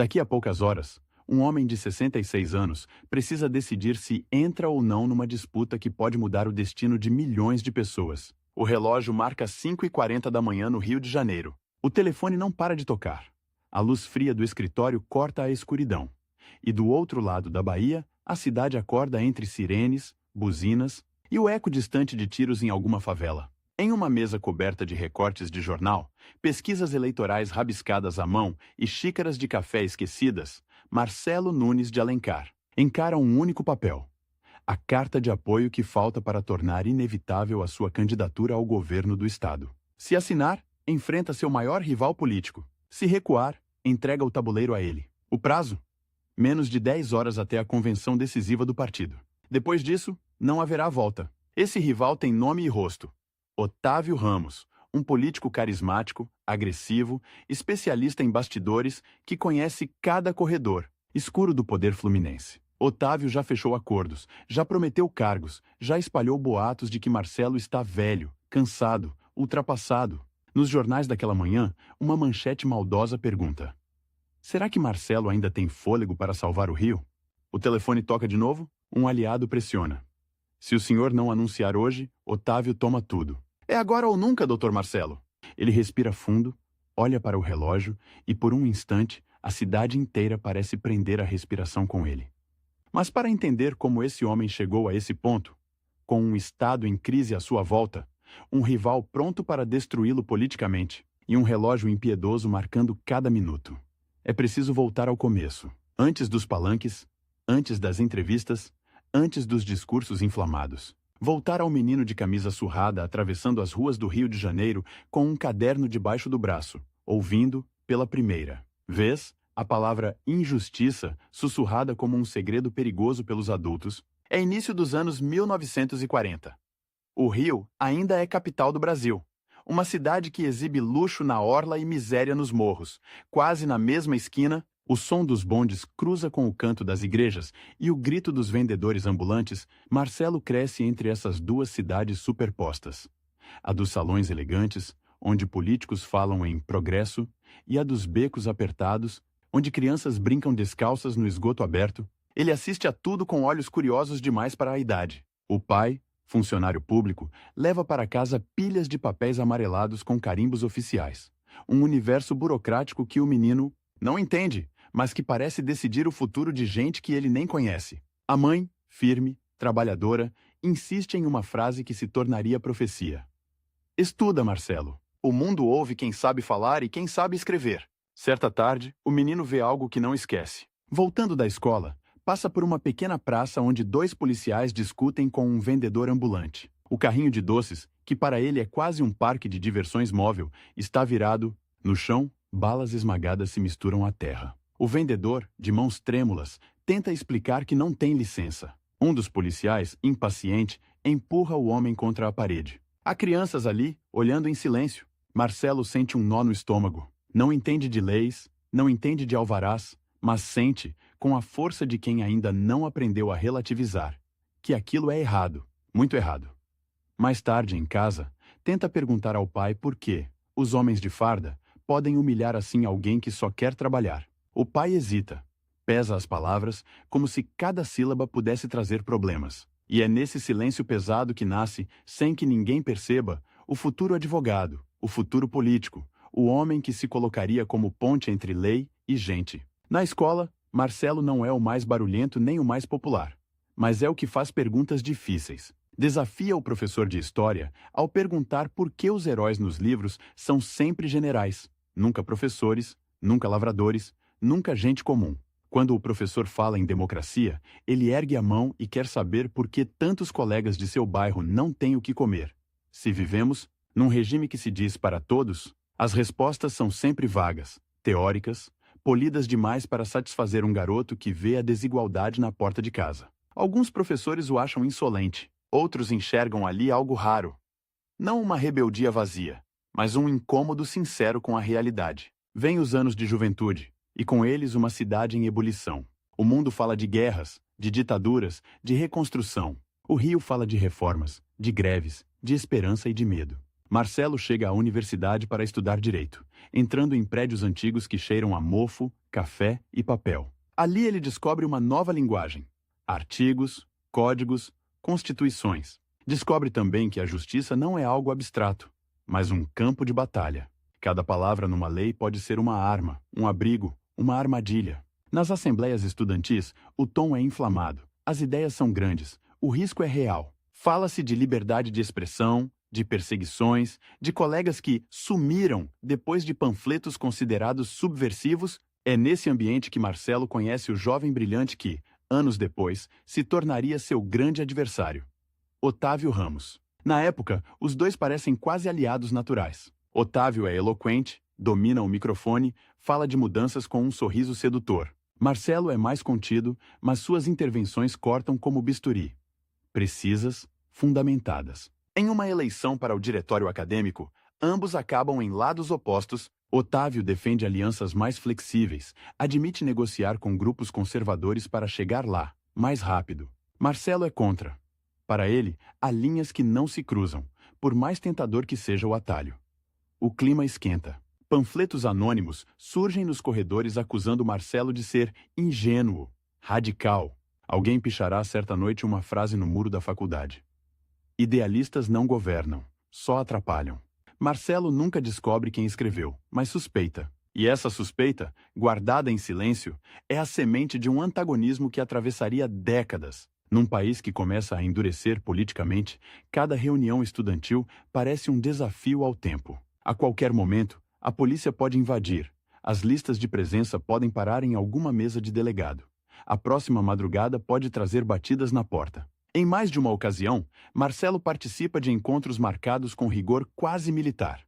Daqui a poucas horas, um homem de 66 anos precisa decidir se entra ou não numa disputa que pode mudar o destino de milhões de pessoas. O relógio marca 5h40 da manhã no Rio de Janeiro. O telefone não para de tocar. A luz fria do escritório corta a escuridão. E do outro lado da Bahia, a cidade acorda entre sirenes, buzinas e o eco distante de tiros em alguma favela. Em uma mesa coberta de recortes de jornal, pesquisas eleitorais rabiscadas à mão e xícaras de café esquecidas, Marcelo Nunes de Alencar encara um único papel: a carta de apoio que falta para tornar inevitável a sua candidatura ao governo do Estado. Se assinar, enfrenta seu maior rival político. Se recuar, entrega o tabuleiro a ele. O prazo? Menos de 10 horas até a convenção decisiva do partido. Depois disso, não haverá volta. Esse rival tem nome e rosto: Otávio Ramos, um político carismático, agressivo, especialista em bastidores, que conhece cada corredor escuro do poder fluminense. Otávio já fechou acordos, já prometeu cargos, já espalhou boatos de que Marcelo está velho, cansado, ultrapassado. Nos jornais daquela manhã, uma manchete maldosa pergunta: será que Marcelo ainda tem fôlego para salvar o Rio? O telefone toca de novo, um aliado pressiona: se o senhor não anunciar hoje, Otávio toma tudo. É agora ou nunca, doutor Marcelo. Ele respira fundo, olha para o relógio e, por um instante, a cidade inteira parece prender a respiração com ele. Mas para entender como esse homem chegou a esse ponto, com um Estado em crise à sua volta, um rival pronto para destruí-lo politicamente e um relógio impiedoso marcando cada minuto, é preciso voltar ao começo, antes dos palanques, antes das entrevistas, antes dos discursos inflamados. Voltar ao menino de camisa surrada atravessando as ruas do Rio de Janeiro com um caderno debaixo do braço, ouvindo, pela primeira vez, a palavra injustiça sussurrada como um segredo perigoso pelos adultos. É início dos anos 1940. O Rio ainda é capital do Brasil. Uma cidade que exibe luxo na orla e miséria nos morros. Quase na mesma esquina, o som dos bondes cruza com o canto das igrejas e o grito dos vendedores ambulantes. Marcelo cresce entre essas duas cidades superpostas: a dos salões elegantes, onde políticos falam em progresso, e a dos becos apertados, onde crianças brincam descalças no esgoto aberto. Ele assiste a tudo com olhos curiosos demais para a idade. O pai, funcionário público, leva para casa pilhas de papéis amarelados com carimbos oficiais. Um universo burocrático que o menino não entende, mas que parece decidir o futuro de gente que ele nem conhece. A mãe, firme, trabalhadora, insiste em uma frase que se tornaria profecia: estuda, Marcelo. O mundo ouve quem sabe falar e quem sabe escrever. Certa tarde, o menino vê algo que não esquece. Voltando da escola, passa por uma pequena praça onde dois policiais discutem com um vendedor ambulante. O carrinho de doces, que para ele é quase um parque de diversões móvel, está virado. No chão, balas esmagadas se misturam à terra. O vendedor, de mãos trêmulas, tenta explicar que não tem licença. Um dos policiais, impaciente, empurra o homem contra a parede. Há crianças ali, olhando em silêncio. Marcelo sente um nó no estômago. Não entende de leis, não entende de alvarás, mas sente, com a força de quem ainda não aprendeu a relativizar, que aquilo é errado, muito errado. Mais tarde, em casa, tenta perguntar ao pai por que os homens de farda podem humilhar assim alguém que só quer trabalhar. O pai hesita, pesa as palavras, como se cada sílaba pudesse trazer problemas. E é nesse silêncio pesado que nasce, sem que ninguém perceba, o futuro advogado, o futuro político, o homem que se colocaria como ponte entre lei e gente. Na escola, Marcelo não é o mais barulhento nem o mais popular, mas é o que faz perguntas difíceis. Desafia o professor de história ao perguntar por que os heróis nos livros são sempre generais, nunca professores, nunca lavradores, nunca gente comum. Quando o professor fala em democracia, ele ergue a mão e quer saber por que tantos colegas de seu bairro não têm o que comer. Se vivemos num regime que se diz para todos, as respostas são sempre vagas, teóricas, polidas demais para satisfazer um garoto que vê a desigualdade na porta de casa. Alguns professores o acham insolente, outros enxergam ali algo raro. Não uma rebeldia vazia, mas um incômodo sincero com a realidade. Vêm os anos de juventude, e com eles uma cidade em ebulição. O mundo fala de guerras, de ditaduras, de reconstrução. O Rio fala de reformas, de greves, de esperança e de medo. Marcelo chega à universidade para estudar direito, entrando em prédios antigos que cheiram a mofo, café e papel. Ali ele descobre uma nova linguagem: artigos, códigos, constituições. Descobre também que a justiça não é algo abstrato, mas um campo de batalha. Cada palavra numa lei pode ser uma arma, um abrigo, uma armadilha. Nas assembleias estudantis, o tom é inflamado, as ideias são grandes, o risco é real. Fala-se de liberdade de expressão, de perseguições, de colegas que sumiram depois de panfletos considerados subversivos. É nesse ambiente que Marcelo conhece o jovem brilhante que, anos depois, se tornaria seu grande adversário: Otávio Ramos. Na época, os dois parecem quase aliados naturais. Otávio é eloquente, domina o microfone, fala de mudanças com um sorriso sedutor. Marcelo é mais contido, mas suas intervenções cortam como bisturi. Precisas, fundamentadas. Em uma eleição para o diretório acadêmico, ambos acabam em lados opostos. Otávio defende alianças mais flexíveis, admite negociar com grupos conservadores para chegar lá, mais rápido. Marcelo é contra. Para ele, há linhas que não se cruzam, por mais tentador que seja o atalho. O clima esquenta. Panfletos anônimos surgem nos corredores acusando Marcelo de ser ingênuo, radical. Alguém pichará certa noite uma frase no muro da faculdade: idealistas não governam, só atrapalham. Marcelo nunca descobre quem escreveu, mas suspeita. E essa suspeita, guardada em silêncio, é a semente de um antagonismo que atravessaria décadas. Num país que começa a endurecer politicamente, cada reunião estudantil parece um desafio ao tempo. A qualquer momento, a polícia pode invadir, as listas de presença podem parar em alguma mesa de delegado. A próxima madrugada pode trazer batidas na porta. Em mais de uma ocasião, Marcelo participa de encontros marcados com rigor quase militar.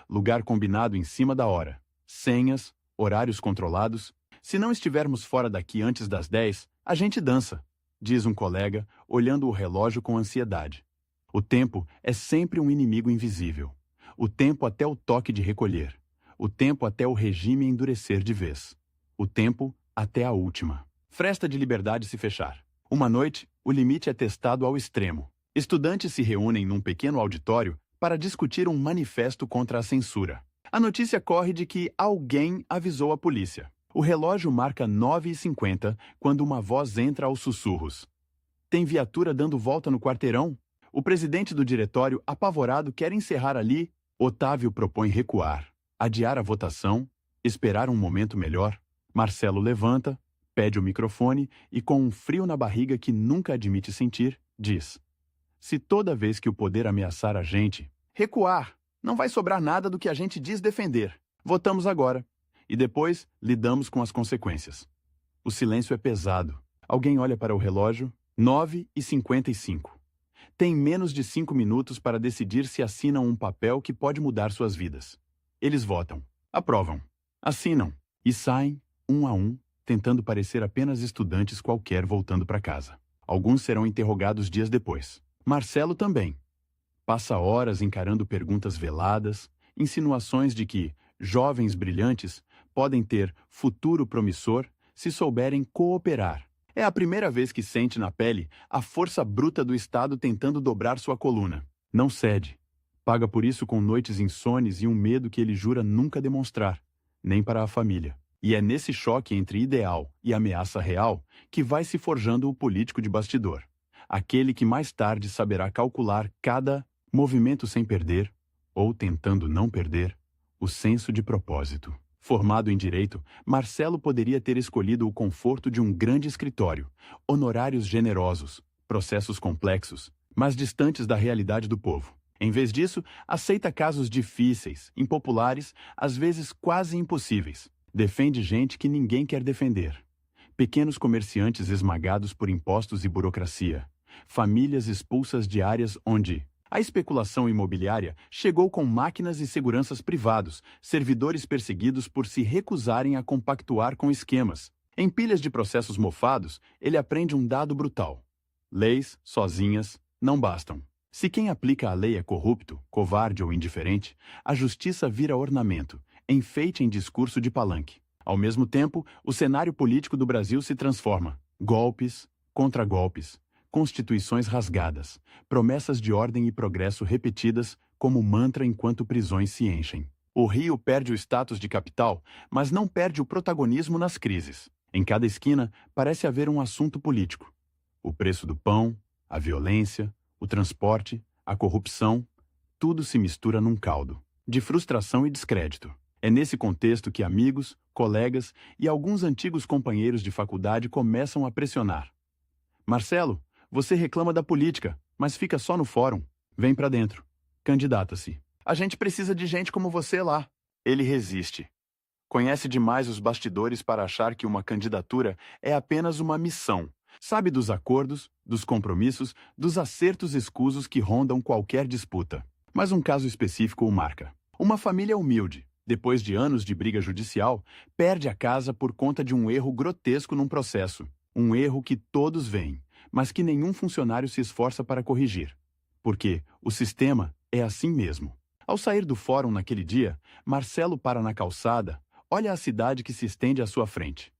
Lugar combinado em cima da hora, senhas, horários controlados. Se não estivermos fora daqui antes das 10, a gente dança, diz um colega, olhando o relógio com ansiedade. O tempo é sempre um inimigo invisível. O tempo até o toque de recolher. O tempo até o regime endurecer de vez. O tempo até a última fresta de liberdade se fechar. Uma noite, o limite é testado ao extremo. Estudantes se reúnem num pequeno auditório para discutir um manifesto contra a censura. A notícia corre de que alguém avisou a polícia. O relógio marca 9h50 quando uma voz entra aos sussurros: tem viatura dando volta no quarteirão? O presidente do diretório, apavorado, quer encerrar ali. Otávio propõe recuar, adiar a votação, esperar um momento melhor. Marcelo levanta, pede o microfone e, com um frio na barriga que nunca admite sentir, diz: se toda vez que o poder ameaçar a gente, recuar, não vai sobrar nada do que a gente diz defender. Votamos agora. E depois lidamos com as consequências. O silêncio é pesado. Alguém olha para o relógio. 9h55. Tem menos de 5 minutos para decidir se assinam um papel que pode mudar suas vidas. Eles votam, aprovam, assinam e saem, um a um, tentando parecer apenas estudantes qualquer voltando para casa. Alguns serão interrogados dias depois. Marcelo também. Passa horas encarando perguntas veladas, insinuações de que jovens brilhantes podem ter futuro promissor se souberem cooperar. É a primeira vez que sente na pele a força bruta do Estado tentando dobrar sua coluna. Não cede. Paga por isso com noites insones e um medo que ele jura nunca demonstrar, nem para a família. E é nesse choque entre ideal e ameaça real que vai se forjando o político de bastidor. Aquele que mais tarde saberá calcular cada movimento sem perder, ou tentando não perder, o senso de propósito. Formado em Direito, Marcelo poderia ter escolhido o conforto de um grande escritório, honorários generosos, processos complexos, mas distantes da realidade do povo. Em vez disso, aceita casos difíceis, impopulares, às vezes quase impossíveis. Defende gente que ninguém quer defender. Pequenos comerciantes esmagados por impostos e burocracia. Famílias expulsas de áreas onde a especulação imobiliária chegou com máquinas e seguranças privados, servidores perseguidos por se recusarem a compactuar com esquemas. Em pilhas de processos mofados, ele aprende um dado brutal: leis, sozinhas, não bastam. Se quem aplica a lei é corrupto, covarde ou indiferente, a justiça vira ornamento, enfeite em discurso de palanque. Ao mesmo tempo, o cenário político do Brasil se transforma. Golpes, contragolpes, constituições rasgadas, promessas de ordem e progresso repetidas como mantra enquanto prisões se enchem. O Rio perde o status de capital, mas não perde o protagonismo nas crises. Em cada esquina parece haver um assunto político. O preço do pão, a violência, o transporte, a corrupção, tudo se mistura num caldo de frustração e descrédito. É nesse contexto que amigos, colegas e alguns antigos companheiros de faculdade começam a pressionar. Marcelo, você reclama da política, mas fica só no fórum. Vem pra dentro. Candidata-se. A gente precisa de gente como você lá. Ele resiste. Conhece demais os bastidores para achar que uma candidatura é apenas uma missão. Sabe dos acordos, dos compromissos, dos acertos escusos que rondam qualquer disputa. Mas um caso específico o marca. Uma família humilde, depois de anos de briga judicial, perde a casa por conta de um erro grotesco num processo. Um erro que todos veem, mas que nenhum funcionário se esforça para corrigir. Porque o sistema é assim mesmo. Ao sair do fórum naquele dia, Marcelo para na calçada, olha a cidade que se estende à sua frente.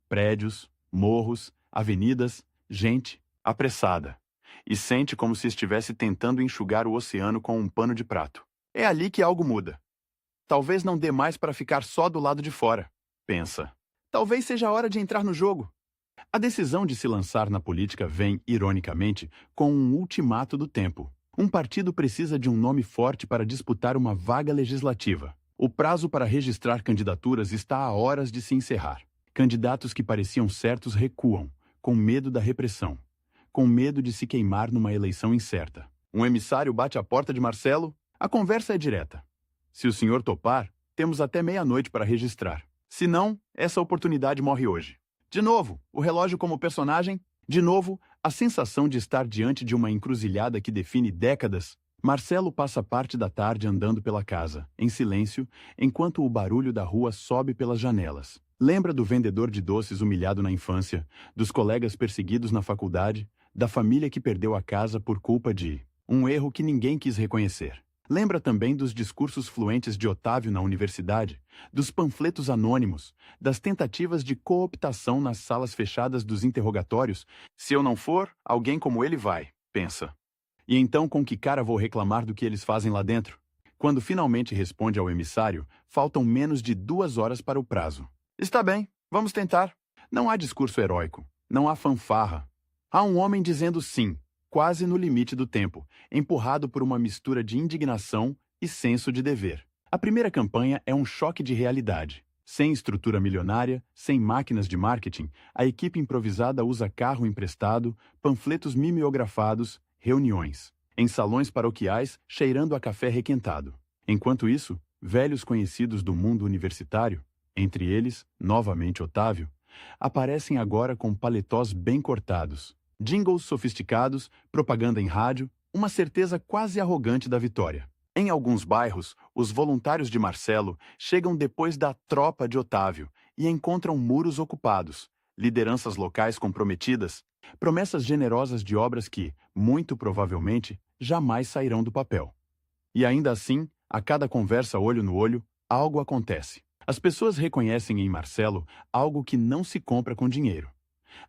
Prédios, morros, avenidas, gente apressada. E sente como se estivesse tentando enxugar o oceano com um pano de prato. É ali que algo muda. Talvez não dê mais para ficar só do lado de fora, pensa. Talvez seja a hora de entrar no jogo. A decisão de se lançar na política vem, ironicamente, com um ultimato do tempo. Um partido precisa de um nome forte para disputar uma vaga legislativa. O prazo para registrar candidaturas está a horas de se encerrar. Candidatos que pareciam certos recuam, com medo da repressão, com medo de se queimar numa eleição incerta. Um emissário bate à porta de Marcelo. A conversa é direta. Se o senhor topar, temos até meia-noite para registrar. Se não, essa oportunidade morre hoje. De novo, o relógio como personagem. De novo, a sensação de estar diante de uma encruzilhada que define décadas. Marcelo passa parte da tarde andando pela casa, em silêncio, enquanto o barulho da rua sobe pelas janelas. Lembra do vendedor de doces humilhado na infância, dos colegas perseguidos na faculdade, da família que perdeu a casa por culpa de um erro que ninguém quis reconhecer. Lembra também dos discursos fluentes de Otávio na universidade, dos panfletos anônimos, das tentativas de cooptação nas salas fechadas dos interrogatórios. Se eu não for, alguém como ele vai, pensa. E então com que cara vou reclamar do que eles fazem lá dentro? Quando finalmente responde ao emissário, faltam menos de 2 horas para o prazo. Está bem, vamos tentar. Não há discurso heróico, não há fanfarra. Há um homem dizendo sim, quase no limite do tempo, empurrado por uma mistura de indignação e senso de dever. A primeira campanha é um choque de realidade. Sem estrutura milionária, sem máquinas de marketing, a equipe improvisada usa carro emprestado, panfletos mimeografados, reuniões, em salões paroquiais, cheirando a café requentado. Enquanto isso, velhos conhecidos do mundo universitário, entre eles, novamente Otávio, aparecem agora com paletós bem cortados, jingles sofisticados, propaganda em rádio, uma certeza quase arrogante da vitória. Em alguns bairros, os voluntários de Marcelo chegam depois da tropa de Otávio e encontram muros ocupados, lideranças locais comprometidas, promessas generosas de obras que, muito provavelmente, jamais sairão do papel. E ainda assim, a cada conversa olho no olho, algo acontece. As pessoas reconhecem em Marcelo algo que não se compra com dinheiro.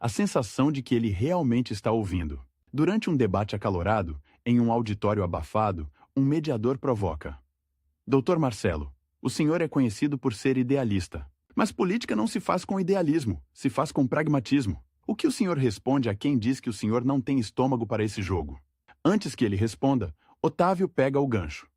A sensação de que ele realmente está ouvindo. Durante um debate acalorado, em um auditório abafado, um mediador provoca. Doutor Marcelo, o senhor é conhecido por ser idealista. Mas política não se faz com idealismo, se faz com pragmatismo. O que o senhor responde a quem diz que o senhor não tem estômago para esse jogo? Antes que ele responda, Otávio pega o gancho.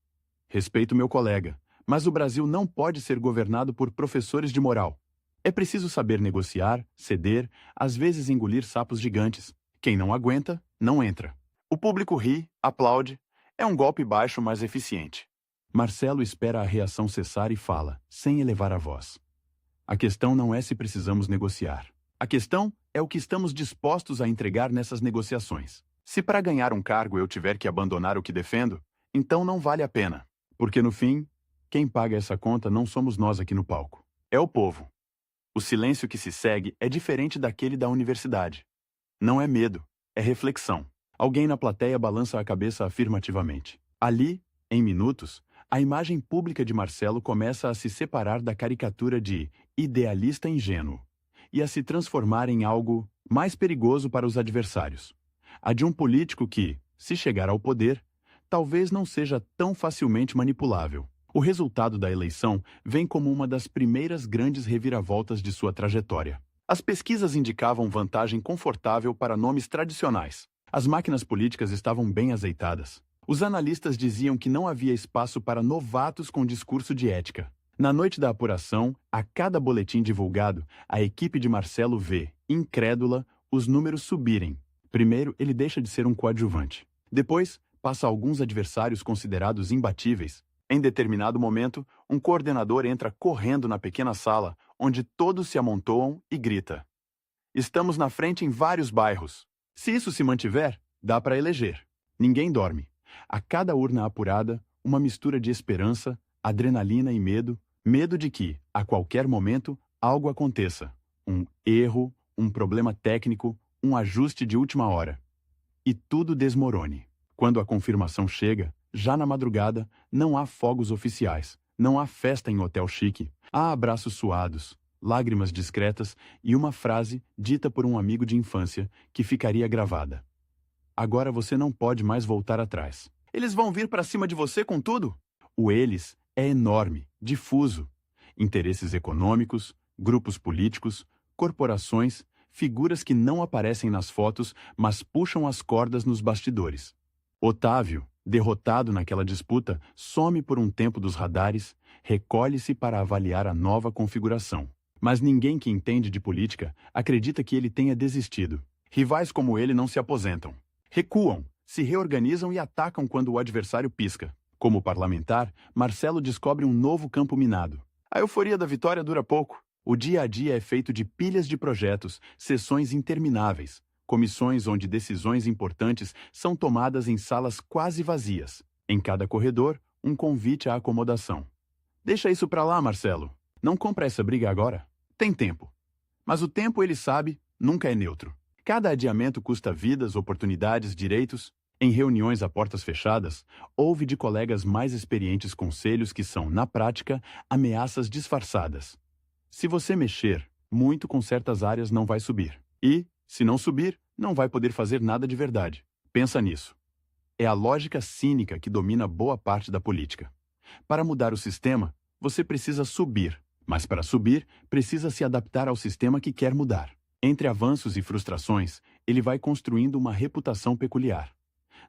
Respeito meu colega, mas o Brasil não pode ser governado por professores de moral. É preciso saber negociar, ceder, às vezes engolir sapos gigantes. Quem não aguenta, não entra. O público ri, aplaude. É um golpe baixo, mas eficiente. Marcelo espera a reação cessar e fala, sem elevar a voz. A questão não é se precisamos negociar. A questão é o que estamos dispostos a entregar nessas negociações. Se para ganhar um cargo eu tiver que abandonar o que defendo, então não vale a pena. Porque no fim, quem paga essa conta não somos nós aqui no palco. É o povo. O silêncio que se segue é diferente daquele da universidade. Não é medo, é reflexão. Alguém na plateia balança a cabeça afirmativamente. Ali, em minutos, a imagem pública de Marcelo começa a se separar da caricatura de idealista ingênuo e a se transformar em algo mais perigoso para os adversários. A de um político que, se chegar ao poder, talvez não seja tão facilmente manipulável. O resultado da eleição vem como uma das primeiras grandes reviravoltas de sua trajetória. As pesquisas indicavam vantagem confortável para nomes tradicionais. As máquinas políticas estavam bem azeitadas. Os analistas diziam que não havia espaço para novatos com discurso de ética. Na noite da apuração, a cada boletim divulgado, a equipe de Marcelo vê, incrédula, os números subirem. Primeiro, ele deixa de ser um coadjuvante. Depois, passa a alguns adversários considerados imbatíveis. Em determinado momento, um coordenador entra correndo na pequena sala, onde todos se amontoam e grita: "Estamos na frente em vários bairros. Se isso se mantiver, dá para eleger." Ninguém dorme. A cada urna apurada, uma mistura de esperança, adrenalina e medo. Medo de que, a qualquer momento, algo aconteça. Um erro, um problema técnico, um ajuste de última hora. E tudo desmorone. Quando a confirmação chega, já na madrugada, não há fogos oficiais, não há festa em hotel chique, há abraços suados, lágrimas discretas e uma frase dita por um amigo de infância que ficaria gravada: "Agora você não pode mais voltar atrás." Eles vão vir para cima de você com tudo? O eles é enorme, difuso. Interesses econômicos, grupos políticos, corporações, figuras que não aparecem nas fotos, mas puxam as cordas nos bastidores. Otávio, derrotado naquela disputa, some por um tempo dos radares, recolhe-se para avaliar a nova configuração. Mas ninguém que entende de política acredita que ele tenha desistido. Rivais como ele não se aposentam. Recuam, se reorganizam e atacam quando o adversário pisca. Como parlamentar, Marcelo descobre um novo campo minado. A euforia da vitória dura pouco. O dia a dia é feito de pilhas de projetos, sessões intermináveis, comissões onde decisões importantes são tomadas em salas quase vazias. Em cada corredor, um convite à acomodação. "Deixa isso pra lá, Marcelo. Não compra essa briga agora. Tem tempo." Mas o tempo, ele sabe, nunca é neutro. Cada adiamento custa vidas, oportunidades, direitos. Em reuniões a portas fechadas, ouve de colegas mais experientes conselhos que são, na prática, ameaças disfarçadas. Se você mexer muito com certas áreas, não vai subir. E, se não subir, não vai poder fazer nada de verdade. Pensa nisso. É a lógica cínica que domina boa parte da política. Para mudar o sistema, você precisa subir. Mas para subir, precisa se adaptar ao sistema que quer mudar. Entre avanços e frustrações, ele vai construindo uma reputação peculiar.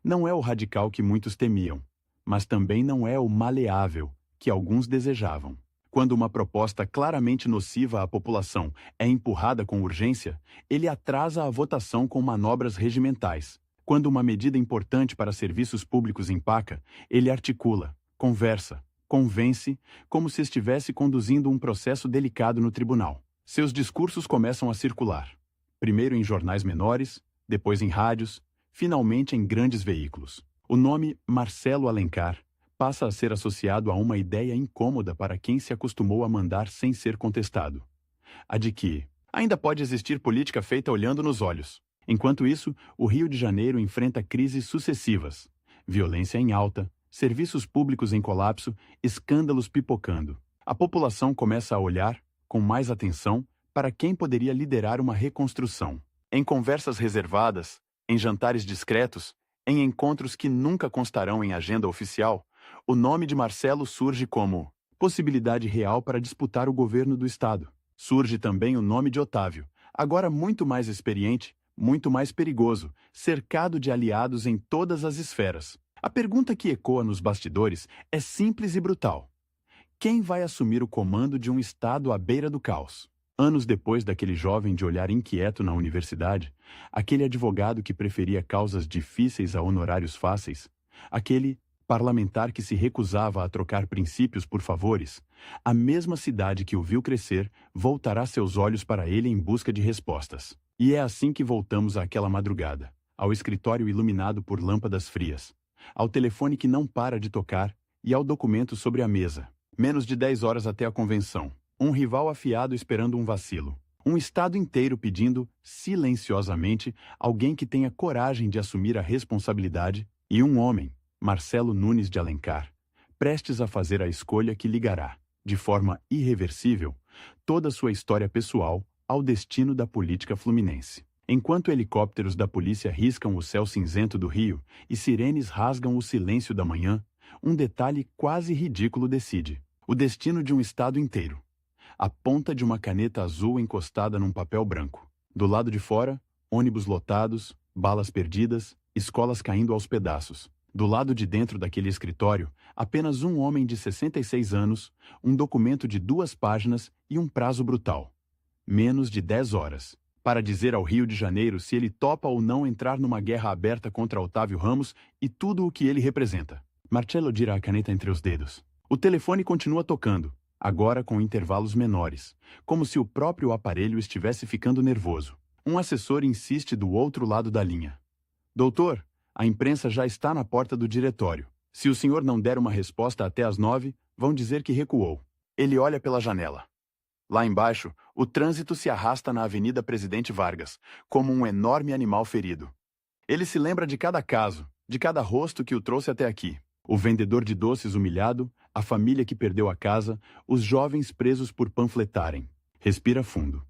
Não é o radical que muitos temiam, mas também não é o maleável que alguns desejavam. Quando uma proposta claramente nociva à população é empurrada com urgência, ele atrasa a votação com manobras regimentais. Quando uma medida importante para serviços públicos empaca, ele articula, conversa, convence, como se estivesse conduzindo um processo delicado no tribunal. Seus discursos começam a circular, primeiro em jornais menores, depois em rádios, finalmente em grandes veículos. O nome Marcelo Alencar passa a ser associado a uma ideia incômoda para quem se acostumou a mandar sem ser contestado. A de que ainda pode existir política feita olhando nos olhos. Enquanto isso, o Rio de Janeiro enfrenta crises sucessivas, violência em alta, serviços públicos em colapso, escândalos pipocando. A população começa a olhar, com mais atenção, para quem poderia liderar uma reconstrução. Em conversas reservadas, em jantares discretos, em encontros que nunca constarão em agenda oficial, o nome de Marcelo surge como possibilidade real para disputar o governo do Estado. Surge também o nome de Otávio, agora muito mais experiente, muito mais perigoso, cercado de aliados em todas as esferas. A pergunta que ecoa nos bastidores é simples e brutal: quem vai assumir o comando de um Estado à beira do caos? Anos depois daquele jovem de olhar inquieto na universidade, aquele advogado que preferia causas difíceis a honorários fáceis, aquele parlamentar que se recusava a trocar princípios por favores, a mesma cidade que o viu crescer voltará seus olhos para ele em busca de respostas. E é assim que voltamos àquela madrugada, ao escritório iluminado por lâmpadas frias, ao telefone que não para de tocar e ao documento sobre a mesa. Menos de 10 horas até a convenção. Um rival afiado esperando um vacilo. Um estado inteiro pedindo, silenciosamente, alguém que tenha coragem de assumir a responsabilidade, e um homem, Marcelo Nunes de Alencar, prestes a fazer a escolha que ligará, de forma irreversível, toda a sua história pessoal ao destino da política fluminense. Enquanto helicópteros da polícia riscam o céu cinzento do Rio e sirenes rasgam o silêncio da manhã, um detalhe quase ridículo decide o destino de um estado inteiro. A ponta de uma caneta azul encostada num papel branco. Do lado de fora, ônibus lotados, balas perdidas, escolas caindo aos pedaços. Do lado de dentro daquele escritório, apenas um homem de 66 anos, um documento de 2 páginas e um prazo brutal. Menos de 10 horas. Para dizer ao Rio de Janeiro se ele topa ou não entrar numa guerra aberta contra Otávio Ramos e tudo o que ele representa. Marcello gira a caneta entre os dedos. O telefone continua tocando, agora com intervalos menores, como se o próprio aparelho estivesse ficando nervoso. Um assessor insiste do outro lado da linha. Doutor, a imprensa já está na porta do diretório. Se o senhor não der uma resposta até às 9, vão dizer que recuou. Ele olha pela janela. Lá embaixo, o trânsito se arrasta na Avenida Presidente Vargas, como um enorme animal ferido. Ele se lembra de cada caso, de cada rosto que o trouxe até aqui. O vendedor de doces humilhado, a família que perdeu a casa, os jovens presos por panfletarem. Respira fundo.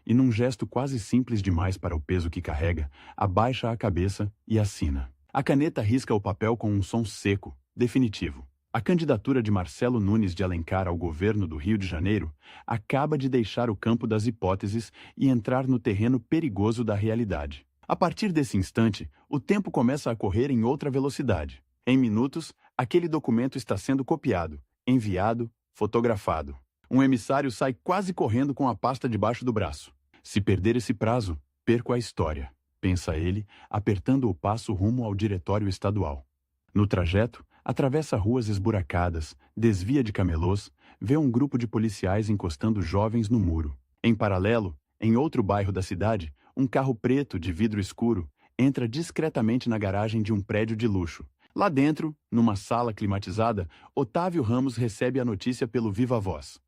E num gesto quase simples demais para o peso que carrega, abaixa a cabeça e assina. A caneta risca o papel com um som seco, definitivo. A candidatura de Marcelo Nunes de Alencar ao governo do Rio de Janeiro acaba de deixar o campo das hipóteses e entrar no terreno perigoso da realidade. A partir desse instante, o tempo começa a correr em outra velocidade. Em minutos, aquele documento está sendo copiado, enviado, fotografado. Um emissário sai quase correndo com a pasta debaixo do braço. Se perder esse prazo, perco a história, pensa ele, apertando o passo rumo ao diretório estadual. No trajeto, atravessa ruas esburacadas, desvia de camelôs, vê um grupo de policiais encostando jovens no muro. Em paralelo, em outro bairro da cidade, um carro preto de vidro escuro entra discretamente na garagem de um prédio de luxo. Lá dentro, numa sala climatizada, Otávio Ramos recebe a notícia pelo viva-voz.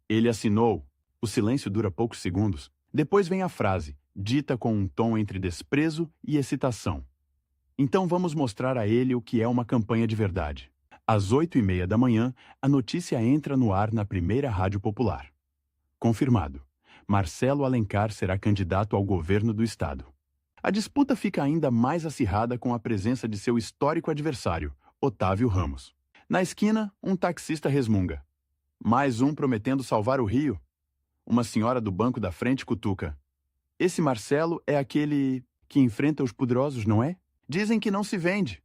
Ele assinou. O silêncio dura poucos segundos. Depois vem a frase, dita com um tom entre desprezo e excitação. Então vamos mostrar a ele o que é uma campanha de verdade. Às 8h30 da manhã, a notícia entra no ar na primeira rádio popular. Confirmado. Marcelo Alencar será candidato ao governo do estado. A disputa fica ainda mais acirrada com a presença de seu histórico adversário, Otávio Ramos. Na esquina, um taxista resmunga. Mais um prometendo salvar o Rio. Uma senhora do banco da frente cutuca. Esse Marcelo é aquele que enfrenta os poderosos, não é? Dizem que não se vende.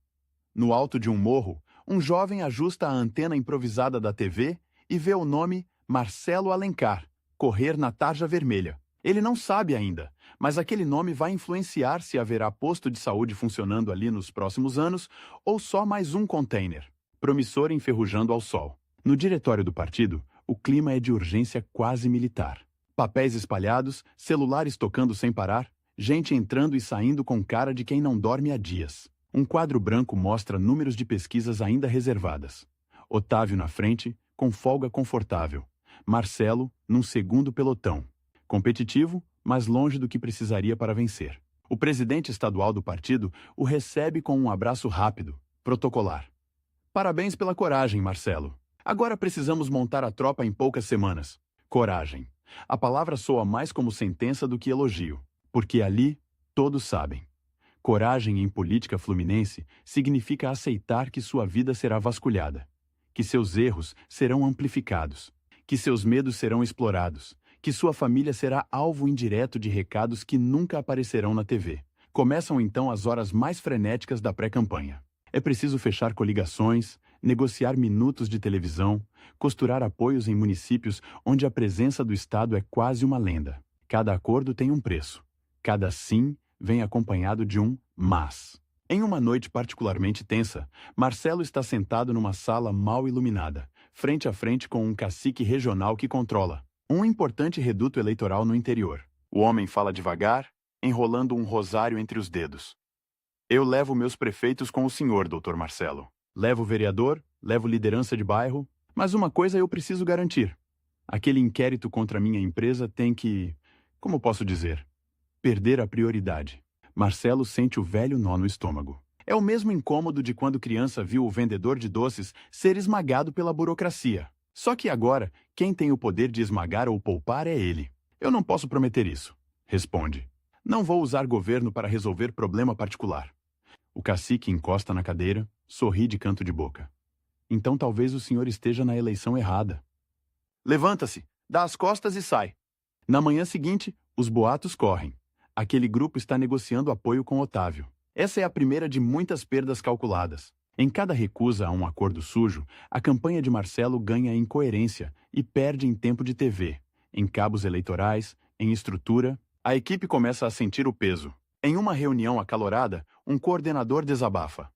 No alto de um morro, um jovem ajusta a antena improvisada da TV e vê o nome Marcelo Alencar correr na tarja vermelha. Ele não sabe ainda, mas aquele nome vai influenciar se haverá posto de saúde funcionando ali nos próximos anos ou só mais um container, promissor enferrujando ao sol. No diretório do partido, o clima é de urgência quase militar. Papéis espalhados, celulares tocando sem parar, gente entrando e saindo com cara de quem não dorme há dias. Um quadro branco mostra números de pesquisas ainda reservadas. Otávio na frente, com folga confortável. Marcelo, num segundo pelotão. Competitivo, mas longe do que precisaria para vencer. O presidente estadual do partido o recebe com um abraço rápido, protocolar. Parabéns pela coragem, Marcelo. Agora precisamos montar a tropa em poucas semanas. Coragem. A palavra soa mais como sentença do que elogio, porque ali todos sabem. Coragem em política fluminense significa aceitar que sua vida será vasculhada, que seus erros serão amplificados, que seus medos serão explorados, que sua família será alvo indireto de recados que nunca aparecerão na TV. Começam então as horas mais frenéticas da pré-campanha. É preciso fechar coligações, negociar minutos de televisão, costurar apoios em municípios onde a presença do Estado é quase uma lenda. Cada acordo tem um preço. Cada sim vem acompanhado de um mas. Em uma noite particularmente tensa, Marcelo está sentado numa sala mal iluminada, frente a frente com um cacique regional que controla um importante reduto eleitoral no interior. O homem fala devagar, enrolando um rosário entre os dedos. Eu levo meus prefeitos com o senhor, doutor Marcelo. Levo vereador, levo liderança de bairro, mas uma coisa eu preciso garantir. Aquele inquérito contra minha empresa tem que, como posso dizer, perder a prioridade. Marcelo sente o velho nó no estômago. É o mesmo incômodo de quando criança viu o vendedor de doces ser esmagado pela burocracia. Só que agora, quem tem o poder de esmagar ou poupar é ele. Eu não posso prometer isso, responde. Não vou usar governo para resolver problema particular. O cacique encosta na cadeira, sorri de canto de boca. Então talvez o senhor esteja na eleição errada. Levanta-se, dá as costas e sai. Na manhã seguinte, os boatos correm. Aquele grupo está negociando apoio com Otávio. Essa é a primeira de muitas perdas calculadas. Em cada recusa a um acordo sujo, a campanha de Marcelo ganha em coerência e perde em tempo de TV, em cabos eleitorais, em estrutura. A equipe começa a sentir o peso. Em uma reunião acalorada, um coordenador desabafa.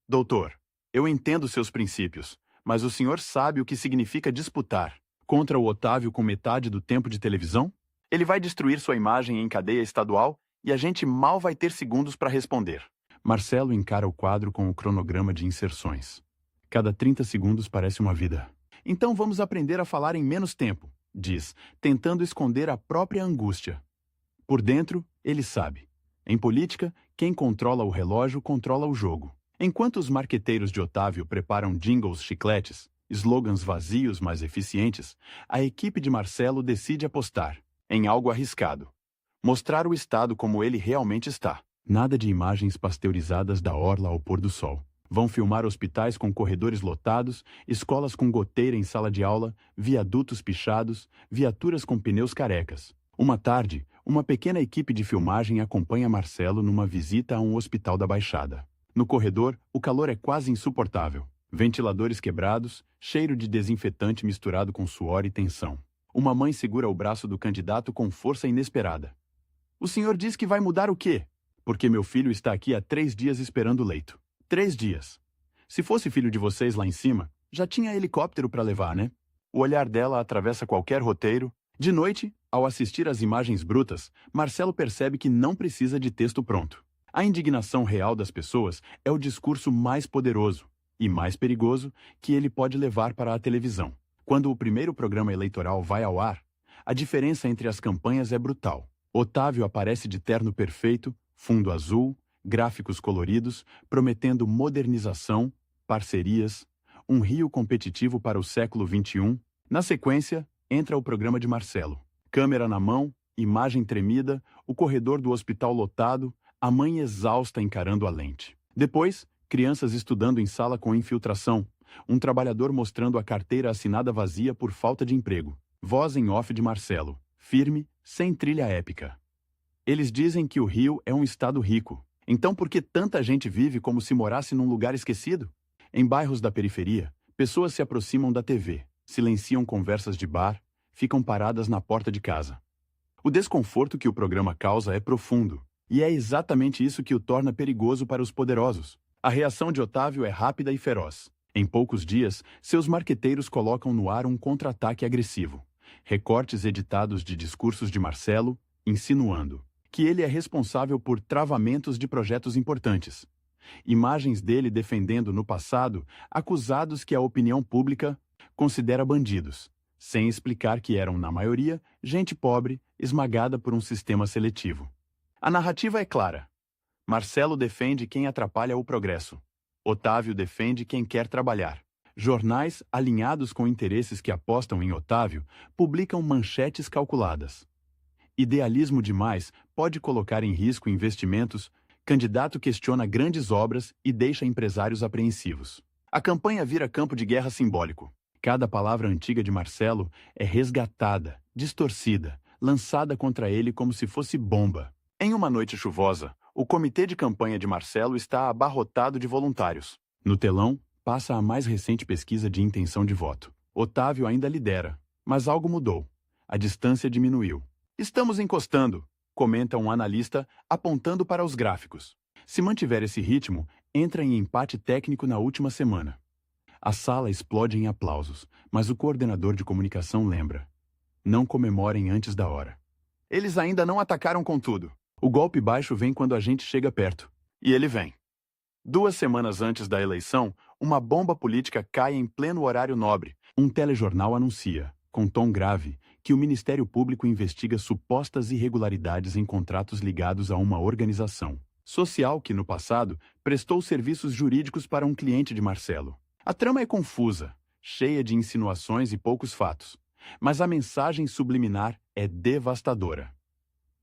Doutor, eu entendo seus princípios, mas o senhor sabe o que significa disputar contra o Otávio com metade do tempo de televisão? Ele vai destruir sua imagem em cadeia estadual e a gente mal vai ter segundos para responder. Marcelo encara o quadro com o cronograma de inserções. Cada 30 segundos parece uma vida. Então vamos aprender a falar em menos tempo, diz, tentando esconder a própria angústia. Por dentro, ele sabe. Em política, quem controla o relógio controla o jogo. Enquanto os marqueteiros de Otávio preparam jingles chicletes, slogans vazios mas eficientes, a equipe de Marcelo decide apostar em algo arriscado. Mostrar o Estado como ele realmente está. Nada de imagens pasteurizadas da orla ao pôr do sol. Vão filmar hospitais com corredores lotados, escolas com goteira em sala de aula, viadutos pichados, viaturas com pneus carecas. Uma tarde, uma pequena equipe de filmagem acompanha Marcelo numa visita a um hospital da Baixada. No corredor, o calor é quase insuportável. Ventiladores quebrados, cheiro de desinfetante misturado com suor e tensão. Uma mãe segura o braço do candidato com força inesperada. O senhor diz que vai mudar o quê? Porque meu filho está aqui há 3 dias esperando o leito. 3 dias. Se fosse filho de vocês lá em cima, já tinha helicóptero para levar, né? O olhar dela atravessa qualquer roteiro. De noite, ao assistir às imagens brutas, Marcelo percebe que não precisa de texto pronto. A indignação real das pessoas é o discurso mais poderoso e mais perigoso que ele pode levar para a televisão. Quando o primeiro programa eleitoral vai ao ar, a diferença entre as campanhas é brutal. Otávio aparece de terno perfeito, fundo azul, gráficos coloridos, prometendo modernização, parcerias, um Rio competitivo para o século XXI. Na sequência, entra o programa de Marcelo. Câmera na mão, imagem tremida, o corredor do hospital lotado, a mãe exausta encarando a lente. Depois, crianças estudando em sala com infiltração, um trabalhador mostrando a carteira assinada vazia por falta de emprego. Voz em off de Marcelo, firme, sem trilha épica. Eles dizem que o Rio é um estado rico. Então por que tanta gente vive como se morasse num lugar esquecido? Em bairros da periferia, pessoas se aproximam da TV, silenciam conversas de bar, ficam paradas na porta de casa. O desconforto que o programa causa é profundo, e é exatamente isso que o torna perigoso para os poderosos. A reação de Otávio é rápida e feroz. Em poucos dias, seus marqueteiros colocam no ar um contra-ataque agressivo. Recortes editados de discursos de Marcelo, insinuando que ele é responsável por travamentos de projetos importantes. Imagens dele defendendo no passado acusados que a opinião pública considera bandidos, sem explicar que eram, na maioria, gente pobre, esmagada por um sistema seletivo. A narrativa é clara. Marcelo defende quem atrapalha o progresso. Otávio defende quem quer trabalhar. Jornais, alinhados com interesses que apostam em Otávio, publicam manchetes calculadas. Idealismo demais pode colocar em risco investimentos. Candidato questiona grandes obras e deixa empresários apreensivos. A campanha vira campo de guerra simbólico. Cada palavra antiga de Marcelo é resgatada, distorcida, lançada contra ele como se fosse bomba. Em uma noite chuvosa, o comitê de campanha de Marcelo está abarrotado de voluntários. No telão, passa a mais recente pesquisa de intenção de voto. Otávio ainda lidera, mas algo mudou. A distância diminuiu. Estamos encostando, comenta um analista, apontando para os gráficos. Se mantiver esse ritmo, entra em empate técnico na última semana. A sala explode em aplausos, mas o coordenador de comunicação lembra. Não comemorem antes da hora. Eles ainda não atacaram com tudo. O golpe baixo vem quando a gente chega perto. E ele vem. 2 semanas antes da eleição, uma bomba política cai em pleno horário nobre. Um telejornal anuncia, com tom grave, que o Ministério Público investiga supostas irregularidades em contratos ligados a uma organização social que, no passado, prestou serviços jurídicos para um cliente de Marcelo. A trama é confusa, cheia de insinuações e poucos fatos, mas a mensagem subliminar é devastadora.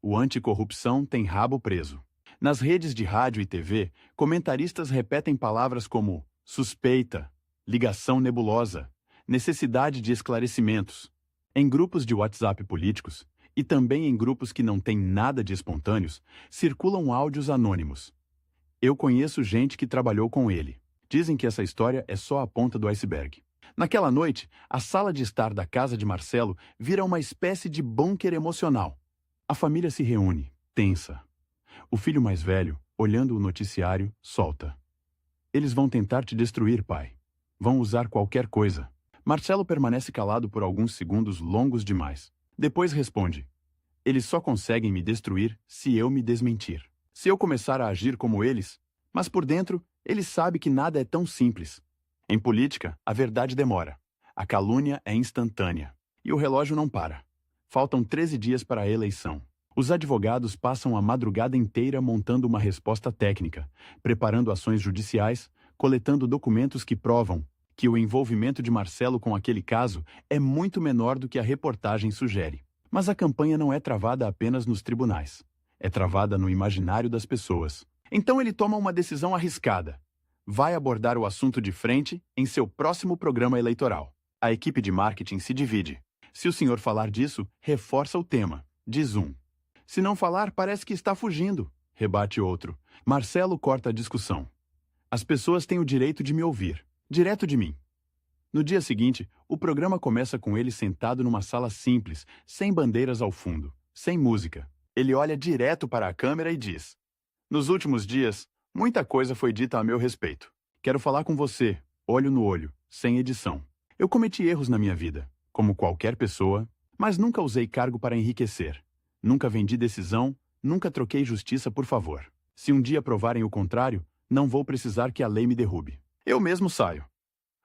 O anticorrupção tem rabo preso. Nas redes de rádio e TV, comentaristas repetem palavras como suspeita, ligação nebulosa, necessidade de esclarecimentos. Em grupos de WhatsApp políticos, e também em grupos que não têm nada de espontâneos, circulam áudios anônimos. Eu conheço gente que trabalhou com ele. Dizem que essa história é só a ponta do iceberg. Naquela noite, a sala de estar da casa de Marcelo vira uma espécie de bunker emocional. A família se reúne, tensa. O filho mais velho, olhando o noticiário, solta: "Eles vão tentar te destruir, pai. Vão usar qualquer coisa." Marcelo permanece calado por alguns segundos longos demais. Depois responde: "Eles só conseguem me destruir se eu me desmentir. Se eu começar a agir como eles." Mas por dentro, ele sabe que nada é tão simples. Em política, a verdade demora. A calúnia é instantânea. E o relógio não para. Faltam 13 dias para a eleição. Os advogados passam a madrugada inteira montando uma resposta técnica, preparando ações judiciais, coletando documentos que provam que o envolvimento de Marcelo com aquele caso é muito menor do que a reportagem sugere. Mas a campanha não é travada apenas nos tribunais. É travada no imaginário das pessoas. Então ele toma uma decisão arriscada. Vai abordar o assunto de frente em seu próximo programa eleitoral. A equipe de marketing se divide. Se o senhor falar disso, reforça o tema, diz um. Se não falar, parece que está fugindo, rebate outro. Marcelo corta a discussão. As pessoas têm o direito de me ouvir, direto de mim. No dia seguinte, o programa começa com ele sentado numa sala simples, sem bandeiras ao fundo, sem música. Ele olha direto para a câmera e diz: "Nos últimos dias, muita coisa foi dita a meu respeito. Quero falar com você, olho no olho, sem edição. Eu cometi erros na minha vida, como qualquer pessoa, mas nunca usei cargo para enriquecer. Nunca vendi decisão, nunca troquei justiça por favor. Se um dia provarem o contrário, não vou precisar que a lei me derrube. Eu mesmo saio.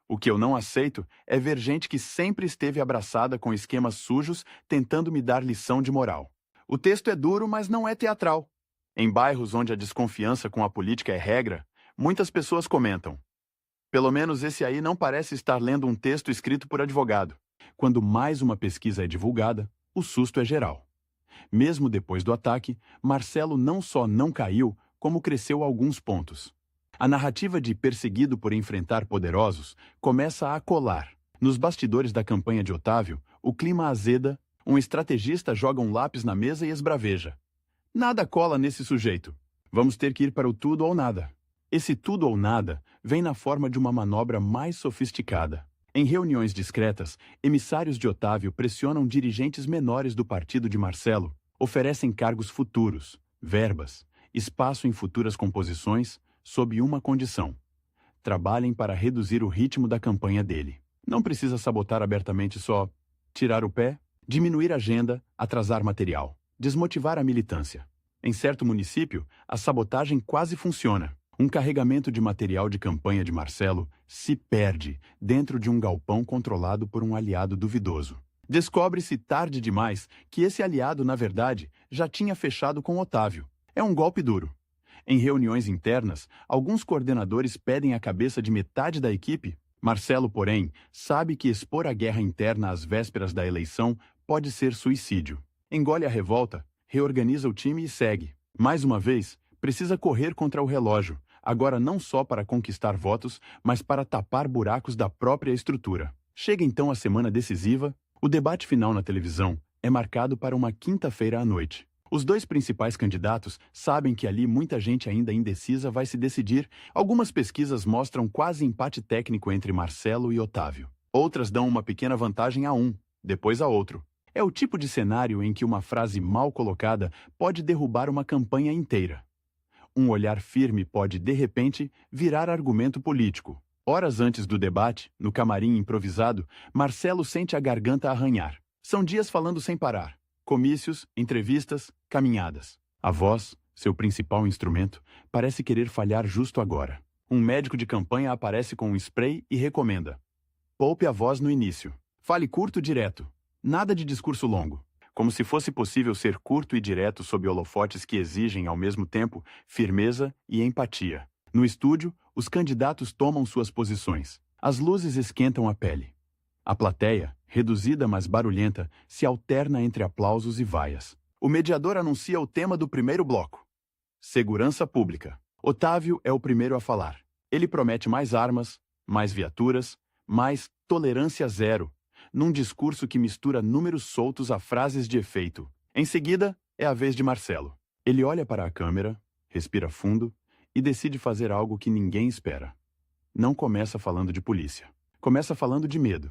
O que eu não aceito é ver gente que sempre esteve abraçada com esquemas sujos tentando me dar lição de moral. O texto é duro, mas não é teatral. Em bairros onde a desconfiança com a política é regra, muitas pessoas comentam: pelo menos esse aí não parece estar lendo um texto escrito por advogado." Quando mais uma pesquisa é divulgada, o susto é geral. Mesmo depois do ataque, Marcelo não só não caiu, como cresceu alguns pontos. A narrativa de perseguido por enfrentar poderosos começa a colar. Nos bastidores da campanha de Otávio, o clima azeda, um estrategista joga um lápis na mesa e esbraveja: "Nada cola nesse sujeito. Vamos ter que ir para o tudo ou nada." Esse tudo ou nada vem na forma de uma manobra mais sofisticada. Em reuniões discretas, emissários de Otávio pressionam dirigentes menores do partido de Marcelo, oferecem cargos futuros, verbas, espaço em futuras composições, sob uma condição: trabalhem para reduzir o ritmo da campanha dele. Não precisa sabotar abertamente, só tirar o pé, diminuir a agenda, atrasar material, desmotivar a militância. Em certo município, a sabotagem quase funciona. Um carregamento de material de campanha de Marcelo se perde dentro de um galpão controlado por um aliado duvidoso. Descobre-se tarde demais que esse aliado, na verdade, já tinha fechado com Otávio. É um golpe duro. Em reuniões internas, alguns coordenadores pedem a cabeça de metade da equipe. Marcelo, porém, sabe que expor a guerra interna às vésperas da eleição pode ser suicídio. Engole a revolta, reorganiza o time e segue. Mais uma vez, precisa correr contra o relógio, agora não só para conquistar votos, mas para tapar buracos da própria estrutura. Chega então a semana decisiva. O debate final na televisão é marcado para uma quinta-feira à noite. Os dois principais candidatos sabem que ali muita gente ainda indecisa vai se decidir. Algumas pesquisas mostram quase empate técnico entre Marcelo e Otávio. Outras dão uma pequena vantagem a um, depois a outro. É o tipo de cenário em que uma frase mal colocada pode derrubar uma campanha inteira. Um olhar firme pode, de repente, virar argumento político. Horas antes do debate, no camarim improvisado, Marcelo sente a garganta arranhar. São dias falando sem parar. Comícios, entrevistas, caminhadas. A voz, seu principal instrumento, parece querer falhar justo agora. Um médico de campanha aparece com um spray e recomenda: poupe a voz no início. Fale curto e direto. Nada de discurso longo. Como se fosse possível ser curto e direto sob holofotes que exigem, ao mesmo tempo, firmeza e empatia. No estúdio, os candidatos tomam suas posições. As luzes esquentam a pele. A plateia, reduzida mas barulhenta, se alterna entre aplausos e vaias. O mediador anuncia o tema do primeiro bloco: segurança pública. Otávio é o primeiro a falar. Ele promete mais armas, mais viaturas, mais tolerância zero, num discurso que mistura números soltos a frases de efeito. Em seguida, é a vez de Marcelo. Ele olha para a câmera, respira fundo e decide fazer algo que ninguém espera. Não começa falando de polícia. Começa falando de medo.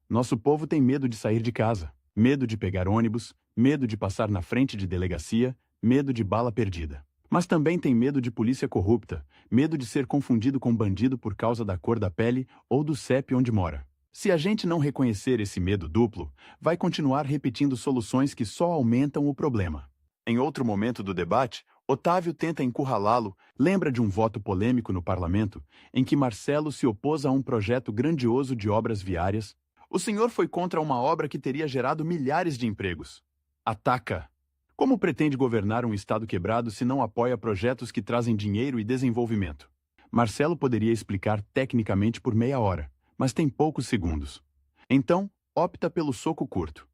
Nosso povo tem medo de sair de casa, medo de pegar ônibus, medo de passar na frente de delegacia, medo de bala perdida. Mas também tem medo de polícia corrupta, medo de ser confundido com bandido por causa da cor da pele ou do CEP onde mora. Se a gente não reconhecer esse medo duplo, vai continuar repetindo soluções que só aumentam o problema. Em outro momento do debate, Otávio tenta encurralá-lo, lembra de um voto polêmico no parlamento, em que Marcelo se opôs a um projeto grandioso de obras viárias. O senhor foi contra uma obra que teria gerado milhares de empregos. Ataca. Como pretende governar um estado quebrado se não apoia projetos que trazem dinheiro e desenvolvimento? Marcelo poderia explicar tecnicamente por meia hora, mas tem poucos segundos. Então, opta pelo soco curto.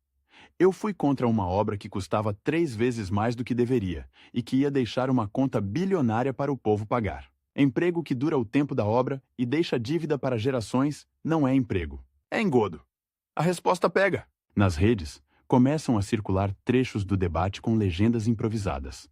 Eu fui contra uma obra que custava 3 vezes mais do que deveria e que ia deixar uma conta bilionária para o povo pagar. Emprego que dura o tempo da obra e deixa dívida para gerações não é emprego. É engodo. A resposta pega. Nas redes, começam a circular trechos do debate com legendas improvisadas.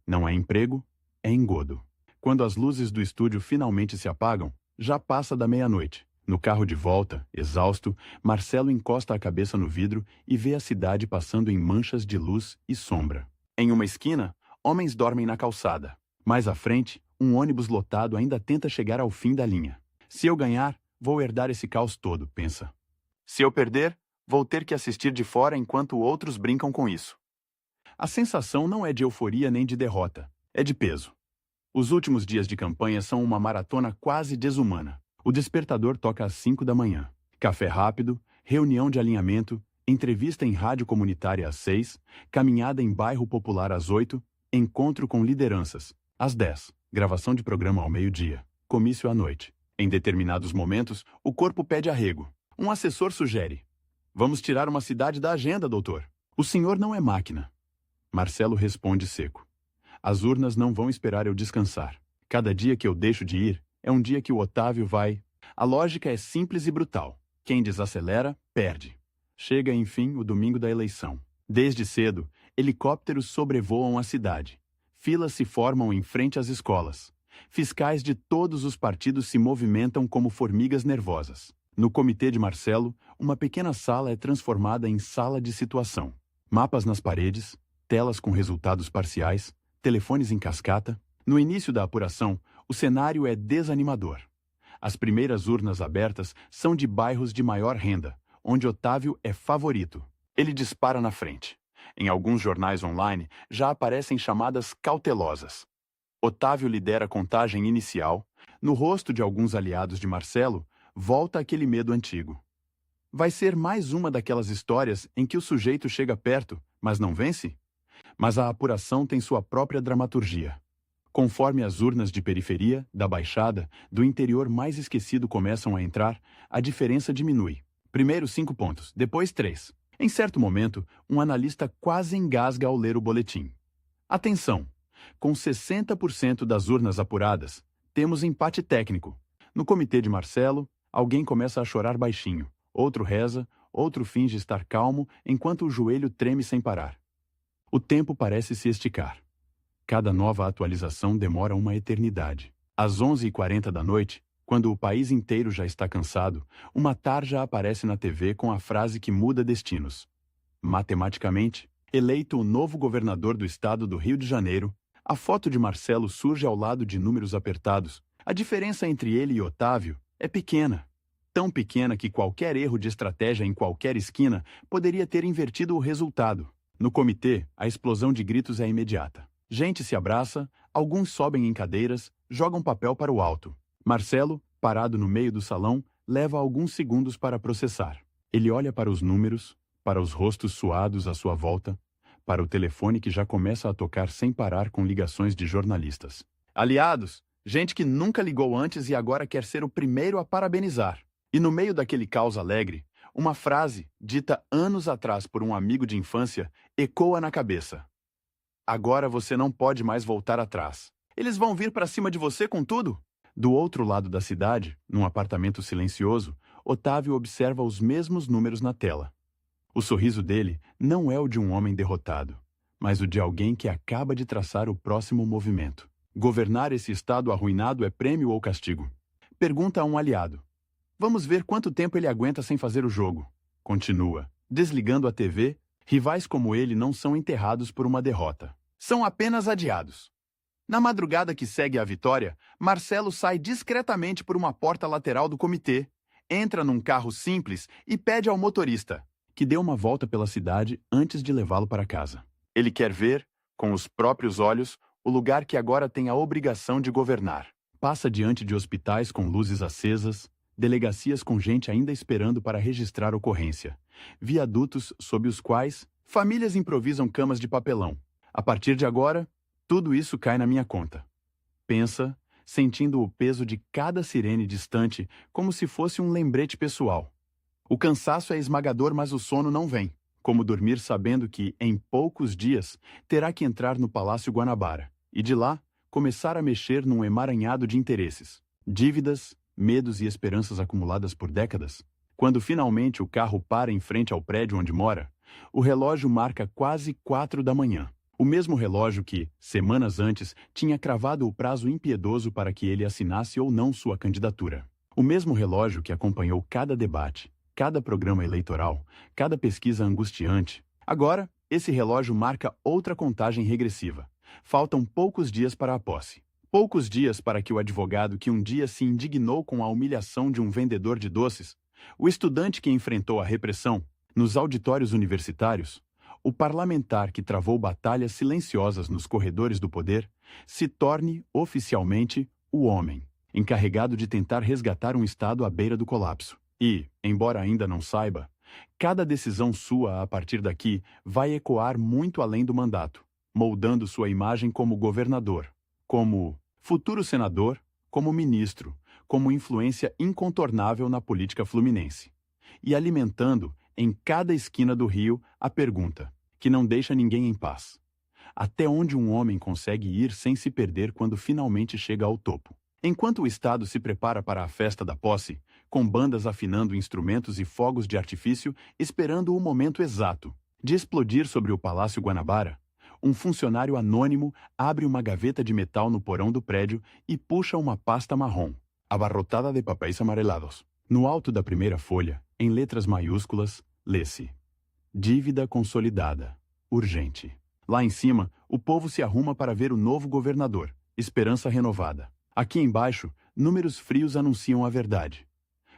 Não é emprego, é engodo. Quando as luzes do estúdio finalmente se apagam, já passa da meia-noite. No carro de volta, exausto, Marcelo encosta a cabeça no vidro e vê a cidade passando em manchas de luz e sombra. Em uma esquina, homens dormem na calçada. Mais à frente, um ônibus lotado ainda tenta chegar ao fim da linha. Se eu ganhar, vou herdar esse caos todo, pensa. Se eu perder, vou ter que assistir de fora enquanto outros brincam com isso. A sensação não é de euforia nem de derrota, é de peso. Os últimos dias de campanha são uma maratona quase desumana. O despertador toca às 5 da manhã. Café rápido, reunião de alinhamento, entrevista em rádio comunitária às 6, caminhada em bairro popular às 8, encontro com lideranças às 10, gravação de programa ao meio-dia, comício à noite. Em determinados momentos, o corpo pede arrego. Um assessor sugere: "Vamos tirar uma cidade da agenda, doutor. O senhor não é máquina." Marcelo responde seco: "As urnas não vão esperar eu descansar. Cada dia que eu deixo de ir, é um dia que o Otávio vai." A lógica é simples e brutal. Quem desacelera, perde. Chega, enfim, o domingo da eleição. Desde cedo, helicópteros sobrevoam a cidade. Filas se formam em frente às escolas. Fiscais de todos os partidos se movimentam como formigas nervosas. No comitê de Marcelo, uma pequena sala é transformada em sala de situação. Mapas nas paredes, telas com resultados parciais, telefones em cascata. No início da apuração, o cenário é desanimador. As primeiras urnas abertas são de bairros de maior renda, onde Otávio é favorito. Ele dispara na frente. Em alguns jornais online, já aparecem chamadas cautelosas. Otávio lidera a contagem inicial. No rosto de alguns aliados de Marcelo, volta aquele medo antigo. Vai ser mais uma daquelas histórias em que o sujeito chega perto, mas não vence? Mas a apuração tem sua própria dramaturgia. Conforme as urnas de periferia, da Baixada, do interior mais esquecido começam a entrar, a diferença diminui. Primeiro 5 pontos, depois 3. Em certo momento, um analista quase engasga ao ler o boletim. Atenção! Com 60% das urnas apuradas, temos empate técnico. No comitê de Marcelo, alguém começa a chorar baixinho, outro reza, outro finge estar calmo enquanto o joelho treme sem parar. O tempo parece se esticar. Cada nova atualização demora uma eternidade. Às 11h40 da noite, quando o país inteiro já está cansado, uma tarja aparece na TV com a frase que muda destinos. Matematicamente, eleito o novo governador do estado do Rio de Janeiro, a foto de Marcelo surge ao lado de números apertados. A diferença entre ele e Otávio é pequena. Tão pequena que qualquer erro de estratégia em qualquer esquina poderia ter invertido o resultado. No comitê, a explosão de gritos é imediata. Gente se abraça, alguns sobem em cadeiras, jogam papel para o alto. Marcelo, parado no meio do salão, leva alguns segundos para processar. Ele olha para os números, para os rostos suados à sua volta, para o telefone que já começa a tocar sem parar com ligações de jornalistas. Aliados, gente que nunca ligou antes e agora quer ser o primeiro a parabenizar. E no meio daquele caos alegre, uma frase, dita anos atrás por um amigo de infância, ecoa na cabeça. "Agora você não pode mais voltar atrás. Eles vão vir para cima de você com tudo. Do outro lado da cidade, num apartamento silencioso, Otávio observa os mesmos números na tela. O sorriso dele não é o de um homem derrotado, mas o de alguém que acaba de traçar o próximo movimento. Governar esse estado arruinado é prêmio ou castigo? Pergunta a um aliado. Vamos ver quanto tempo ele aguenta sem fazer o jogo. Continua. Desligando a TV, rivais como ele não são enterrados por uma derrota. São apenas adiados. Na madrugada que segue a vitória, Marcelo sai discretamente por uma porta lateral do comitê, entra num carro simples e pede ao motorista que dê uma volta pela cidade antes de levá-lo para casa. Ele quer ver, com os próprios olhos, o lugar que agora tem a obrigação de governar. Passa diante de hospitais com luzes acesas, delegacias com gente ainda esperando para registrar ocorrência, viadutos sob os quais famílias improvisam camas de papelão. A partir de agora, tudo isso cai na minha conta. Pensa, sentindo o peso de cada sirene distante como se fosse um lembrete pessoal. O cansaço é esmagador, mas o sono não vem. Como dormir sabendo que, em poucos dias, terá que entrar no Palácio Guanabara e, de lá, começar a mexer num emaranhado de interesses, dívidas, medos e esperanças acumuladas por décadas. Quando finalmente o carro para em frente ao prédio onde mora, o relógio marca quase 4 da manhã. O mesmo relógio que, semanas antes, tinha cravado o prazo impiedoso para que ele assinasse ou não sua candidatura. O mesmo relógio que acompanhou cada debate, cada programa eleitoral, cada pesquisa angustiante. Agora, esse relógio marca outra contagem regressiva. Faltam poucos dias para a posse. Poucos dias para que o advogado que um dia se indignou com a humilhação de um vendedor de doces, o estudante que enfrentou a repressão nos auditórios universitários, o parlamentar que travou batalhas silenciosas nos corredores do poder, se torne, oficialmente, o homem, encarregado de tentar resgatar um Estado à beira do colapso. E, embora ainda não saiba, cada decisão sua a partir daqui vai ecoar muito além do mandato, moldando sua imagem como governador, como futuro senador, como ministro, como influência incontornável na política fluminense. E alimentando, em cada esquina do Rio, a pergunta, que não deixa ninguém em paz. Até onde um homem consegue ir sem se perder quando finalmente chega ao topo? Enquanto o Estado se prepara para a festa da posse, com bandas afinando instrumentos e fogos de artifício, esperando o momento exato de explodir sobre o Palácio Guanabara, um funcionário anônimo abre uma gaveta de metal no porão do prédio e puxa uma pasta marrom, abarrotada de papéis amarelados. No alto da primeira folha, em letras maiúsculas, lê-se: Dívida consolidada. Urgente. Lá em cima, o povo se arruma para ver o novo governador. Esperança renovada. Aqui embaixo, números frios anunciam a verdade.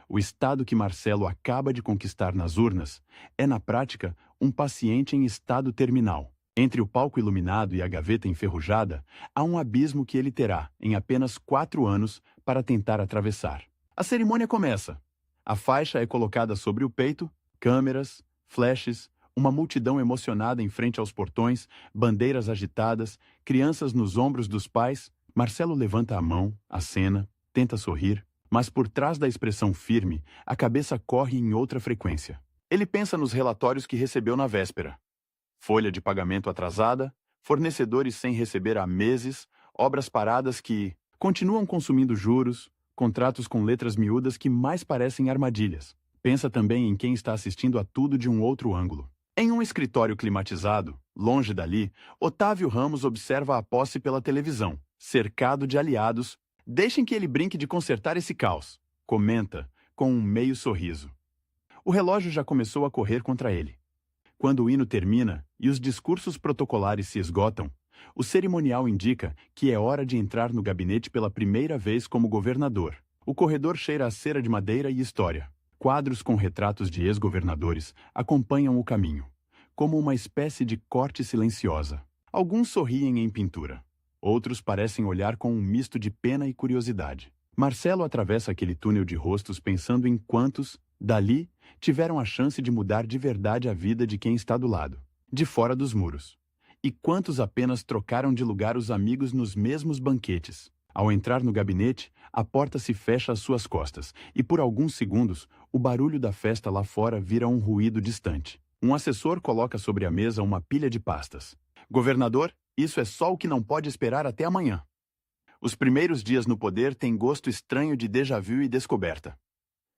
O estado que Marcelo acaba de conquistar nas urnas é, na prática, um paciente em estado terminal. Entre o palco iluminado e a gaveta enferrujada, há um abismo que ele terá, em apenas 4 anos, para tentar atravessar. A cerimônia começa. A faixa é colocada sobre o peito, câmeras, flashes, uma multidão emocionada em frente aos portões, bandeiras agitadas, crianças nos ombros dos pais. Marcelo levanta a mão, acena, tenta sorrir, mas por trás da expressão firme, a cabeça corre em outra frequência. Ele pensa nos relatórios que recebeu na véspera. Folha de pagamento atrasada, fornecedores sem receber há meses, obras paradas que continuam consumindo juros, contratos com letras miúdas que mais parecem armadilhas. Pensa também em quem está assistindo a tudo de um outro ângulo. Em um escritório climatizado, longe dali, Otávio Ramos observa a posse pela televisão, cercado de aliados. Deixem que ele brinque de consertar esse caos, comenta, com um meio sorriso. O relógio já começou a correr contra ele. Quando o hino termina e os discursos protocolares se esgotam, o cerimonial indica que é hora de entrar no gabinete pela primeira vez como governador. O corredor cheira a cera de madeira e história. Quadros com retratos de ex-governadores acompanham o caminho, como uma espécie de corte silenciosa. Alguns sorriem em pintura. Outros parecem olhar com um misto de pena e curiosidade. Marcelo atravessa aquele túnel de rostos pensando em quantos, dali, tiveram a chance de mudar de verdade a vida de quem está do lado, de fora dos muros. E quantos apenas trocaram de lugar os amigos nos mesmos banquetes. Ao entrar no gabinete, a porta se fecha às suas costas e por alguns segundos, o barulho da festa lá fora vira um ruído distante. Um assessor coloca sobre a mesa uma pilha de pastas. Governador, isso é só o que não pode esperar até amanhã. Os primeiros dias no poder têm gosto estranho de déjà vu e descoberta.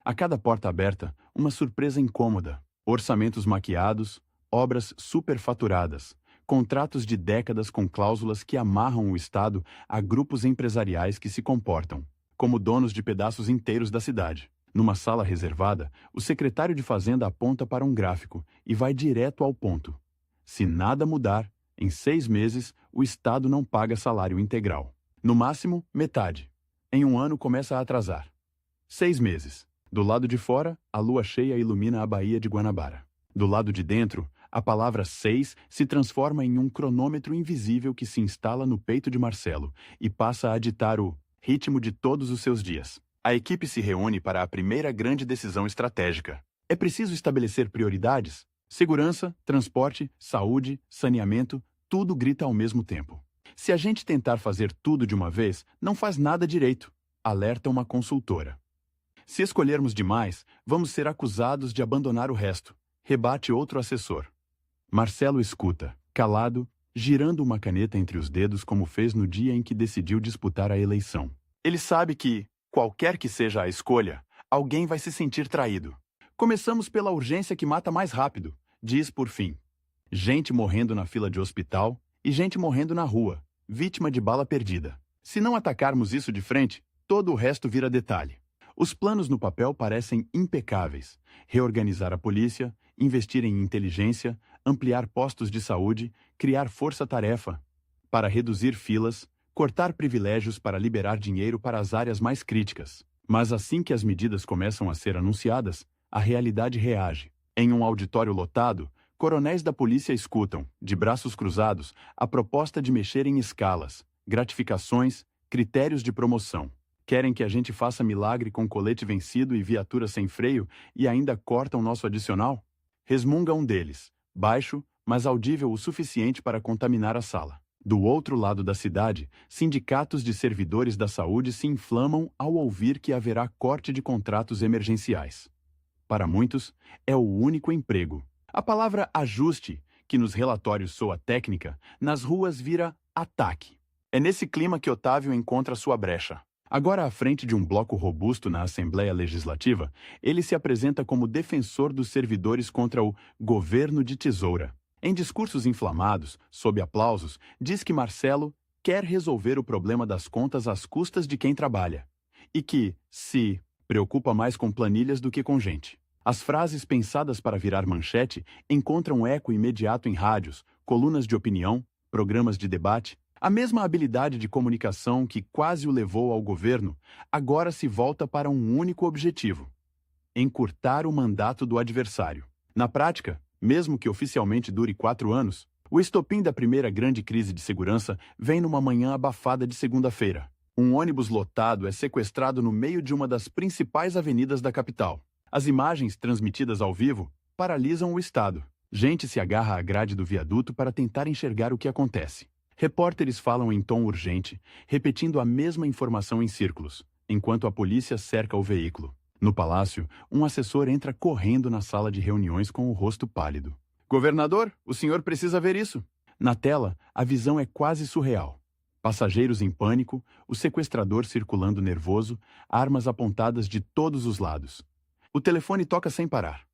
A cada porta aberta, uma surpresa incômoda. Orçamentos maquiados, obras superfaturadas, contratos de décadas com cláusulas que amarram o Estado a grupos empresariais que se comportam como donos de pedaços inteiros da cidade. Numa sala reservada, o secretário de Fazenda aponta para um gráfico e vai direto ao ponto. Se nada mudar, em 6 meses, o Estado não paga salário integral. No máximo, metade. Em um ano começa a atrasar. 6 meses. Do lado de fora, a lua cheia ilumina a Baía de Guanabara. Do lado de dentro, a palavra 6 se transforma em um cronômetro invisível que se instala no peito de Marcelo e passa a ditar o ritmo de todos os seus dias. A equipe se reúne para a primeira grande decisão estratégica. É preciso estabelecer prioridades? Segurança, transporte, saúde, saneamento, tudo grita ao mesmo tempo. Se a gente tentar fazer tudo de uma vez, não faz nada direito, alerta uma consultora. Se escolhermos demais, vamos ser acusados de abandonar o resto, rebate outro assessor. Marcelo escuta, calado, girando uma caneta entre os dedos como fez no dia em que decidiu disputar a eleição. Ele sabe que, qualquer que seja a escolha, alguém vai se sentir traído. Começamos pela urgência que mata mais rápido, diz por fim. Gente morrendo na fila de hospital e gente morrendo na rua, vítima de bala perdida. Se não atacarmos isso de frente, todo o resto vira detalhe. Os planos no papel parecem impecáveis. Reorganizar a polícia, investir em inteligência, ampliar postos de saúde, criar força-tarefa para reduzir filas, cortar privilégios para liberar dinheiro para as áreas mais críticas. Mas assim que as medidas começam a ser anunciadas, a realidade reage. Em um auditório lotado, coronéis da polícia escutam, de braços cruzados, a proposta de mexer em escalas, gratificações, critérios de promoção. Querem que a gente faça milagre com colete vencido e viatura sem freio e ainda cortam nosso adicional? Resmunga um deles, baixo, mas audível o suficiente para contaminar a sala. Do outro lado da cidade, sindicatos de servidores da saúde se inflamam ao ouvir que haverá corte de contratos emergenciais. Para muitos, é o único emprego. A palavra ajuste, que nos relatórios soa técnica, nas ruas vira ataque. É nesse clima que Otávio encontra sua brecha. Agora à frente de um bloco robusto na Assembleia Legislativa, ele se apresenta como defensor dos servidores contra o governo de tesoura. Em discursos inflamados, sob aplausos, diz que Marcelo quer resolver o problema das contas às custas de quem trabalha e que se preocupa mais com planilhas do que com gente. As frases pensadas para virar manchete encontram eco imediato em rádios, colunas de opinião, programas de debate. A mesma habilidade de comunicação que quase o levou ao governo, agora se volta para um único objetivo: encurtar o mandato do adversário. Na prática, mesmo que oficialmente dure 4 anos, o estopim da primeira grande crise de segurança vem numa manhã abafada de segunda-feira. Um ônibus lotado é sequestrado no meio de uma das principais avenidas da capital. As imagens transmitidas ao vivo paralisam o Estado. Gente se agarra à grade do viaduto para tentar enxergar o que acontece. Repórteres falam em tom urgente, repetindo a mesma informação em círculos, enquanto a polícia cerca o veículo. No palácio, um assessor entra correndo na sala de reuniões com o rosto pálido. "Governador, o senhor precisa ver isso." Na tela, a visão é quase surreal. Passageiros em pânico, o sequestrador circulando nervoso, armas apontadas de todos os lados. O telefone toca sem parar.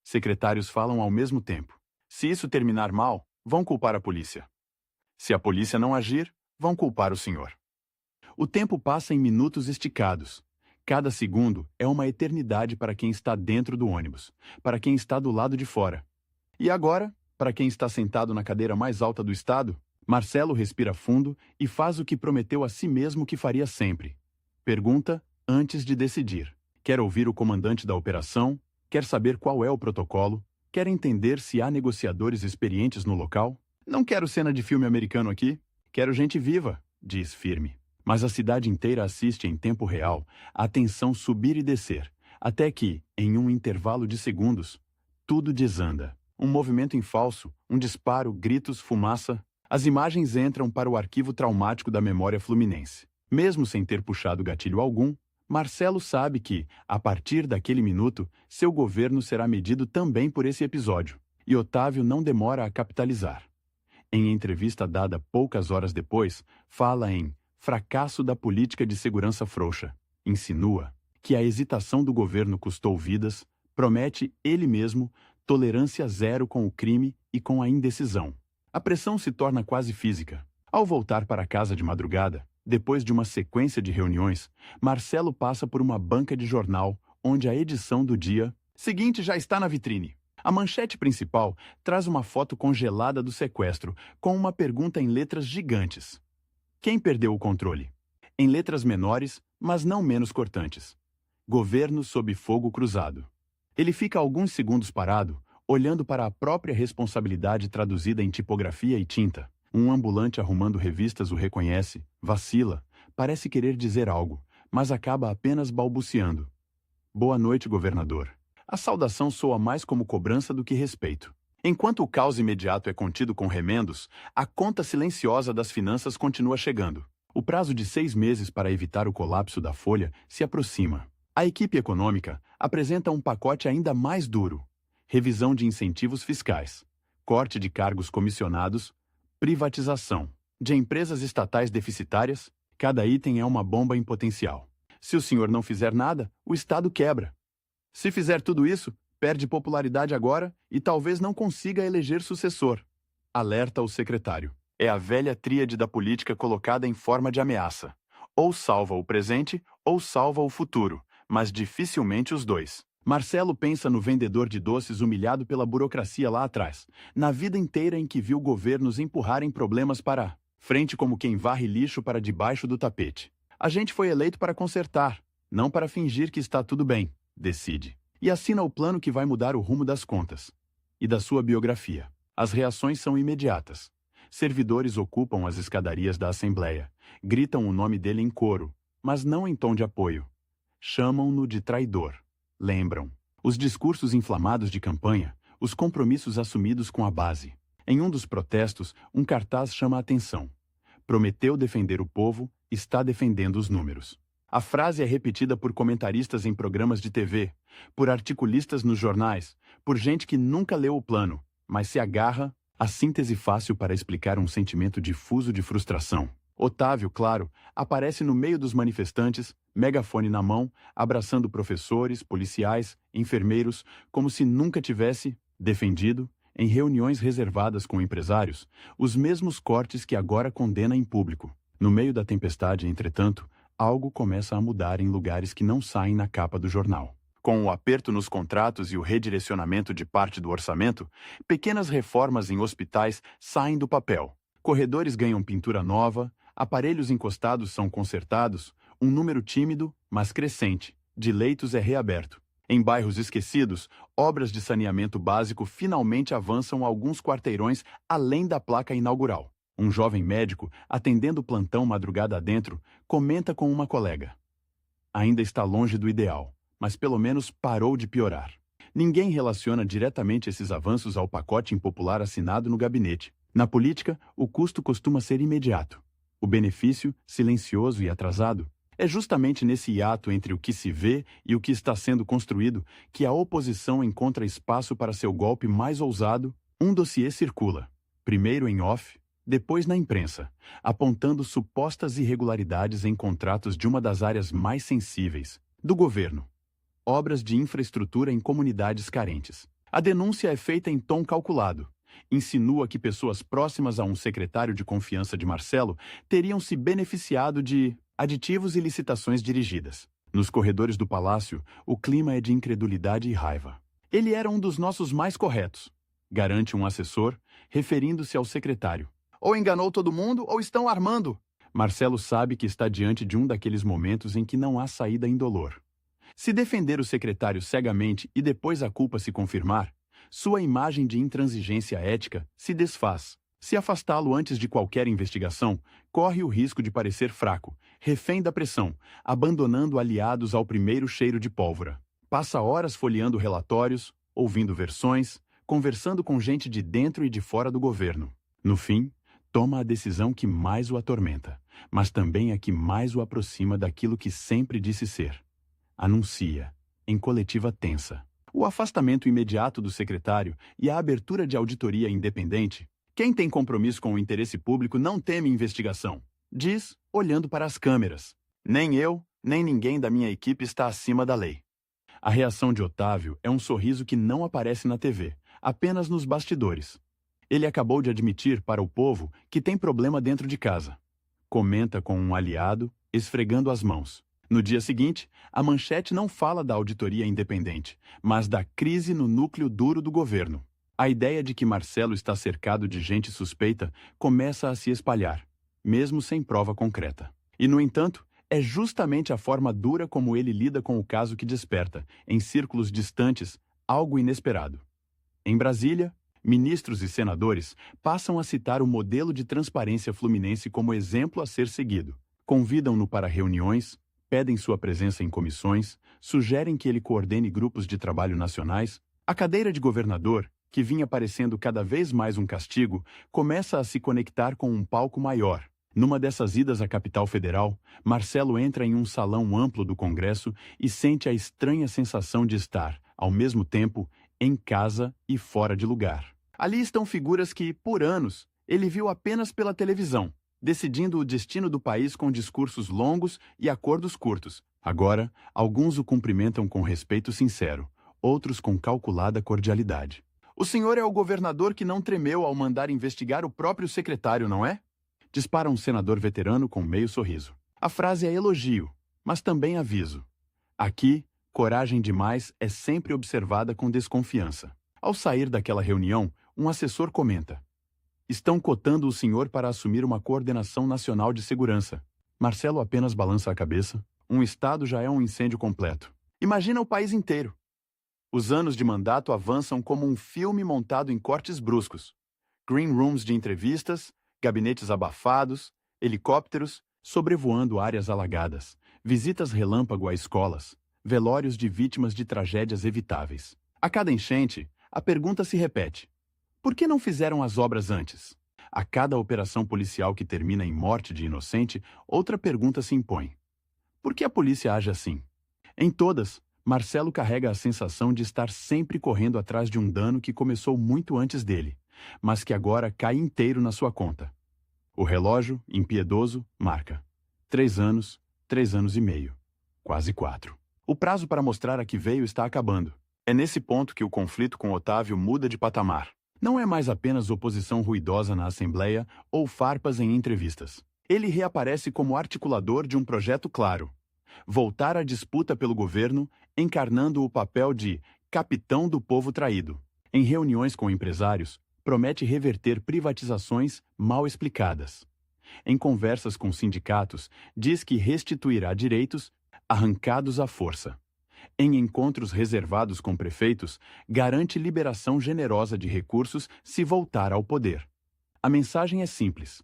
Secretários falam ao mesmo tempo. Se isso terminar mal, vão culpar a polícia. Se a polícia não agir, vão culpar o senhor. O tempo passa em minutos esticados. Cada segundo é uma eternidade para quem está dentro do ônibus, para quem está do lado de fora. E agora, para quem está sentado na cadeira mais alta do estado, Marcelo respira fundo e faz o que prometeu a si mesmo que faria sempre. Pergunta antes de decidir. Quer ouvir o comandante da operação, quer saber qual é o protocolo, quer entender se há negociadores experientes no local. "Não quero cena de filme americano aqui, quero gente viva", diz firme. Mas a cidade inteira assiste em tempo real a tensão subir e descer, até que, em um intervalo de segundos, tudo desanda. Um movimento em falso, um disparo, gritos, fumaça. As imagens entram para o arquivo traumático da memória fluminense. Mesmo sem ter puxado gatilho algum, Marcelo sabe que, a partir daquele minuto, seu governo será medido também por esse episódio. E Otávio não demora a capitalizar. Em entrevista dada poucas horas depois, fala em fracasso da política de segurança frouxa. Insinua que a hesitação do governo custou vidas, promete ele mesmo tolerância zero com o crime e com a indecisão. A pressão se torna quase física. Ao voltar para casa de madrugada, depois de uma sequência de reuniões, Marcelo passa por uma banca de jornal, onde a edição do dia seguinte já está na vitrine. A manchete principal traz uma foto congelada do sequestro, com uma pergunta em letras gigantes. Quem perdeu o controle? Em letras menores, mas não menos cortantes. Governo sob fogo cruzado. Ele fica alguns segundos parado, olhando para a própria responsabilidade traduzida em tipografia e tinta. Um ambulante arrumando revistas o reconhece, vacila, parece querer dizer algo, mas acaba apenas balbuciando. Boa noite, governador. A saudação soa mais como cobrança do que respeito. Enquanto o caos imediato é contido com remendos, a conta silenciosa das finanças continua chegando. O prazo de 6 meses para evitar o colapso da folha se aproxima. A equipe econômica apresenta um pacote ainda mais duro. Revisão de incentivos fiscais, corte de cargos comissionados, privatização de empresas estatais deficitárias. Cada item é uma bomba em potencial. Se o senhor não fizer nada, o Estado quebra. Se fizer tudo isso, perde popularidade agora e talvez não consiga eleger sucessor. Alerta o secretário. É a velha tríade da política colocada em forma de ameaça. Ou salva o presente, ou salva o futuro, mas dificilmente os dois. Marcelo pensa no vendedor de doces humilhado pela burocracia lá atrás, na vida inteira em que viu governos empurrarem problemas para frente como quem varre lixo para debaixo do tapete. A gente foi eleito para consertar, não para fingir que está tudo bem, decide. E assina o plano que vai mudar o rumo das contas. E da sua biografia. As reações são imediatas. Servidores ocupam as escadarias da Assembleia, gritam o nome dele em coro, mas não em tom de apoio. Chamam-no de traidor. Lembram os discursos inflamados de campanha, os compromissos assumidos com a base. Em um dos protestos, um cartaz chama a atenção. Prometeu defender o povo, está defendendo os números. A frase é repetida por comentaristas em programas de TV, por articulistas nos jornais, por gente que nunca leu o plano, mas se agarra à síntese fácil para explicar um sentimento difuso de frustração. Otávio, claro, aparece no meio dos manifestantes, megafone na mão, abraçando professores, policiais, enfermeiros, como se nunca tivesse defendido, em reuniões reservadas com empresários, os mesmos cortes que agora condena em público. No meio da tempestade, entretanto, algo começa a mudar em lugares que não saem na capa do jornal. Com o aperto nos contratos e o redirecionamento de parte do orçamento, pequenas reformas em hospitais saem do papel. Corredores ganham pintura nova, aparelhos encostados são consertados, um número tímido, mas crescente, de leitos é reaberto. Em bairros esquecidos, obras de saneamento básico finalmente avançam alguns quarteirões além da placa inaugural. Um jovem médico, atendendo o plantão madrugada adentro, comenta com uma colega. Ainda está longe do ideal, mas pelo menos parou de piorar. Ninguém relaciona diretamente esses avanços ao pacote impopular assinado no gabinete. Na política, o custo costuma ser imediato. O benefício, silencioso e atrasado. É justamente nesse hiato entre o que se vê e o que está sendo construído que a oposição encontra espaço para seu golpe mais ousado. Um dossiê circula, primeiro em off, depois na imprensa, apontando supostas irregularidades em contratos de uma das áreas mais sensíveis do governo. Obras de infraestrutura em comunidades carentes. A denúncia é feita em tom calculado. Insinua que pessoas próximas a um secretário de confiança de Marcelo teriam se beneficiado de aditivos e licitações dirigidas. Nos corredores do palácio, o clima é de incredulidade e raiva. Ele era um dos nossos mais corretos, garante um assessor, referindo-se ao secretário. Ou enganou todo mundo, ou estão armando. Marcelo sabe que está diante de um daqueles momentos em que não há saída indolor. Se defender o secretário cegamente e depois a culpa se confirmar, sua imagem de intransigência ética se desfaz. Se afastá-lo antes de qualquer investigação, corre o risco de parecer fraco, refém da pressão, abandonando aliados ao primeiro cheiro de pólvora. Passa horas folheando relatórios, ouvindo versões, conversando com gente de dentro e de fora do governo. No fim, toma a decisão que mais o atormenta, mas também a que mais o aproxima daquilo que sempre disse ser. Anuncia, em coletiva tensa, o afastamento imediato do secretário e a abertura de auditoria independente. Quem tem compromisso com o interesse público não teme investigação. Diz, olhando para as câmeras. Nem eu, nem ninguém da minha equipe está acima da lei. A reação de Otávio é um sorriso que não aparece na TV, apenas nos bastidores. Ele acabou de admitir para o povo que tem problema dentro de casa. Comenta com um aliado, esfregando as mãos. No dia seguinte, a manchete não fala da auditoria independente, mas da crise no núcleo duro do governo. A ideia de que Marcelo está cercado de gente suspeita começa a se espalhar, mesmo sem prova concreta. E, no entanto, é justamente a forma dura como ele lida com o caso que desperta, em círculos distantes, algo inesperado. Em Brasília, ministros e senadores passam a citar o modelo de transparência fluminense como exemplo a ser seguido. Convidam-no para reuniões, pedem sua presença em comissões, sugerem que ele coordene grupos de trabalho nacionais. A cadeira de governador, que vinha parecendo cada vez mais um castigo, começa a se conectar com um palco maior. Numa dessas idas à capital federal, Marcelo entra em um salão amplo do Congresso e sente a estranha sensação de estar, ao mesmo tempo, em casa e fora de lugar. Ali estão figuras que, por anos, ele viu apenas pela televisão, decidindo o destino do país com discursos longos e acordos curtos. Agora, alguns o cumprimentam com respeito sincero, outros com calculada cordialidade. O senhor é o governador que não tremeu ao mandar investigar o próprio secretário, não é? Dispara um senador veterano com meio sorriso. A frase é elogio, mas também aviso. Aqui, coragem demais é sempre observada com desconfiança. Ao sair daquela reunião, um assessor comenta: estão cotando o senhor para assumir uma coordenação nacional de segurança. Marcelo apenas balança a cabeça. Um estado já é um incêndio completo. Imagina o país inteiro. Os anos de mandato avançam como um filme montado em cortes bruscos. Green rooms de entrevistas, gabinetes abafados, helicópteros sobrevoando áreas alagadas, visitas relâmpago a escolas, velórios de vítimas de tragédias evitáveis. A cada enchente, a pergunta se repete: por que não fizeram as obras antes? A cada operação policial que termina em morte de inocente, outra pergunta se impõe: por que a polícia age assim? Em todas, Marcelo carrega a sensação de estar sempre correndo atrás de um dano que começou muito antes dele, mas que agora cai inteiro na sua conta. O relógio, impiedoso, marca 3 anos, 3 anos e meio, quase 4. O prazo para mostrar a que veio está acabando. É nesse ponto que o conflito com Otávio muda de patamar. Não é mais apenas oposição ruidosa na Assembleia ou farpas em entrevistas. Ele reaparece como articulador de um projeto claro: voltar à disputa pelo governo, encarnando o papel de capitão do povo traído. Em reuniões com empresários, promete reverter privatizações mal explicadas. Em conversas com sindicatos, diz que restituirá direitos arrancados à força. Em encontros reservados com prefeitos, garante liberação generosa de recursos se voltar ao poder. A mensagem é simples: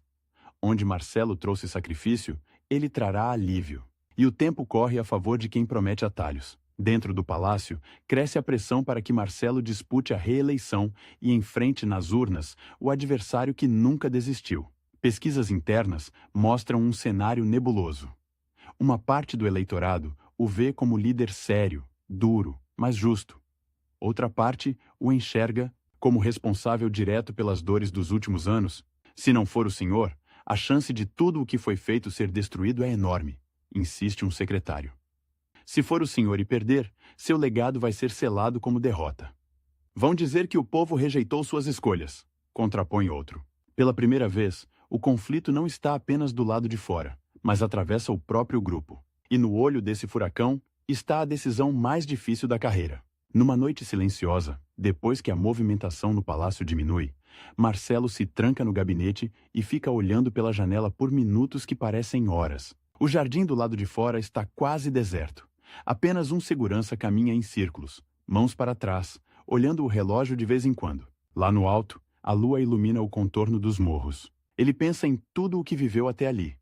onde Marcelo trouxe sacrifício, ele trará alívio. E o tempo corre a favor de quem promete atalhos. Dentro do palácio, cresce a pressão para que Marcelo dispute a reeleição e enfrente nas urnas o adversário que nunca desistiu. Pesquisas internas mostram um cenário nebuloso. Uma parte do eleitorado o vê como líder sério, duro, mas justo. Outra parte o enxerga como responsável direto pelas dores dos últimos anos. Se não for o senhor, a chance de tudo o que foi feito ser destruído é enorme, insiste um secretário. Se for o senhor e perder, seu legado vai ser selado como derrota. Vão dizer que o povo rejeitou suas escolhas, contrapõe outro. Pela primeira vez, o conflito não está apenas do lado de fora, mas atravessa o próprio grupo. E no olho desse furacão está a decisão mais difícil da carreira. Numa noite silenciosa, depois que a movimentação no palácio diminui, Marcelo se tranca no gabinete e fica olhando pela janela por minutos que parecem horas. O jardim do lado de fora está quase deserto. Apenas um segurança caminha em círculos, mãos para trás, olhando o relógio de vez em quando. Lá no alto, a lua ilumina o contorno dos morros. Ele pensa em tudo o que viveu até ali.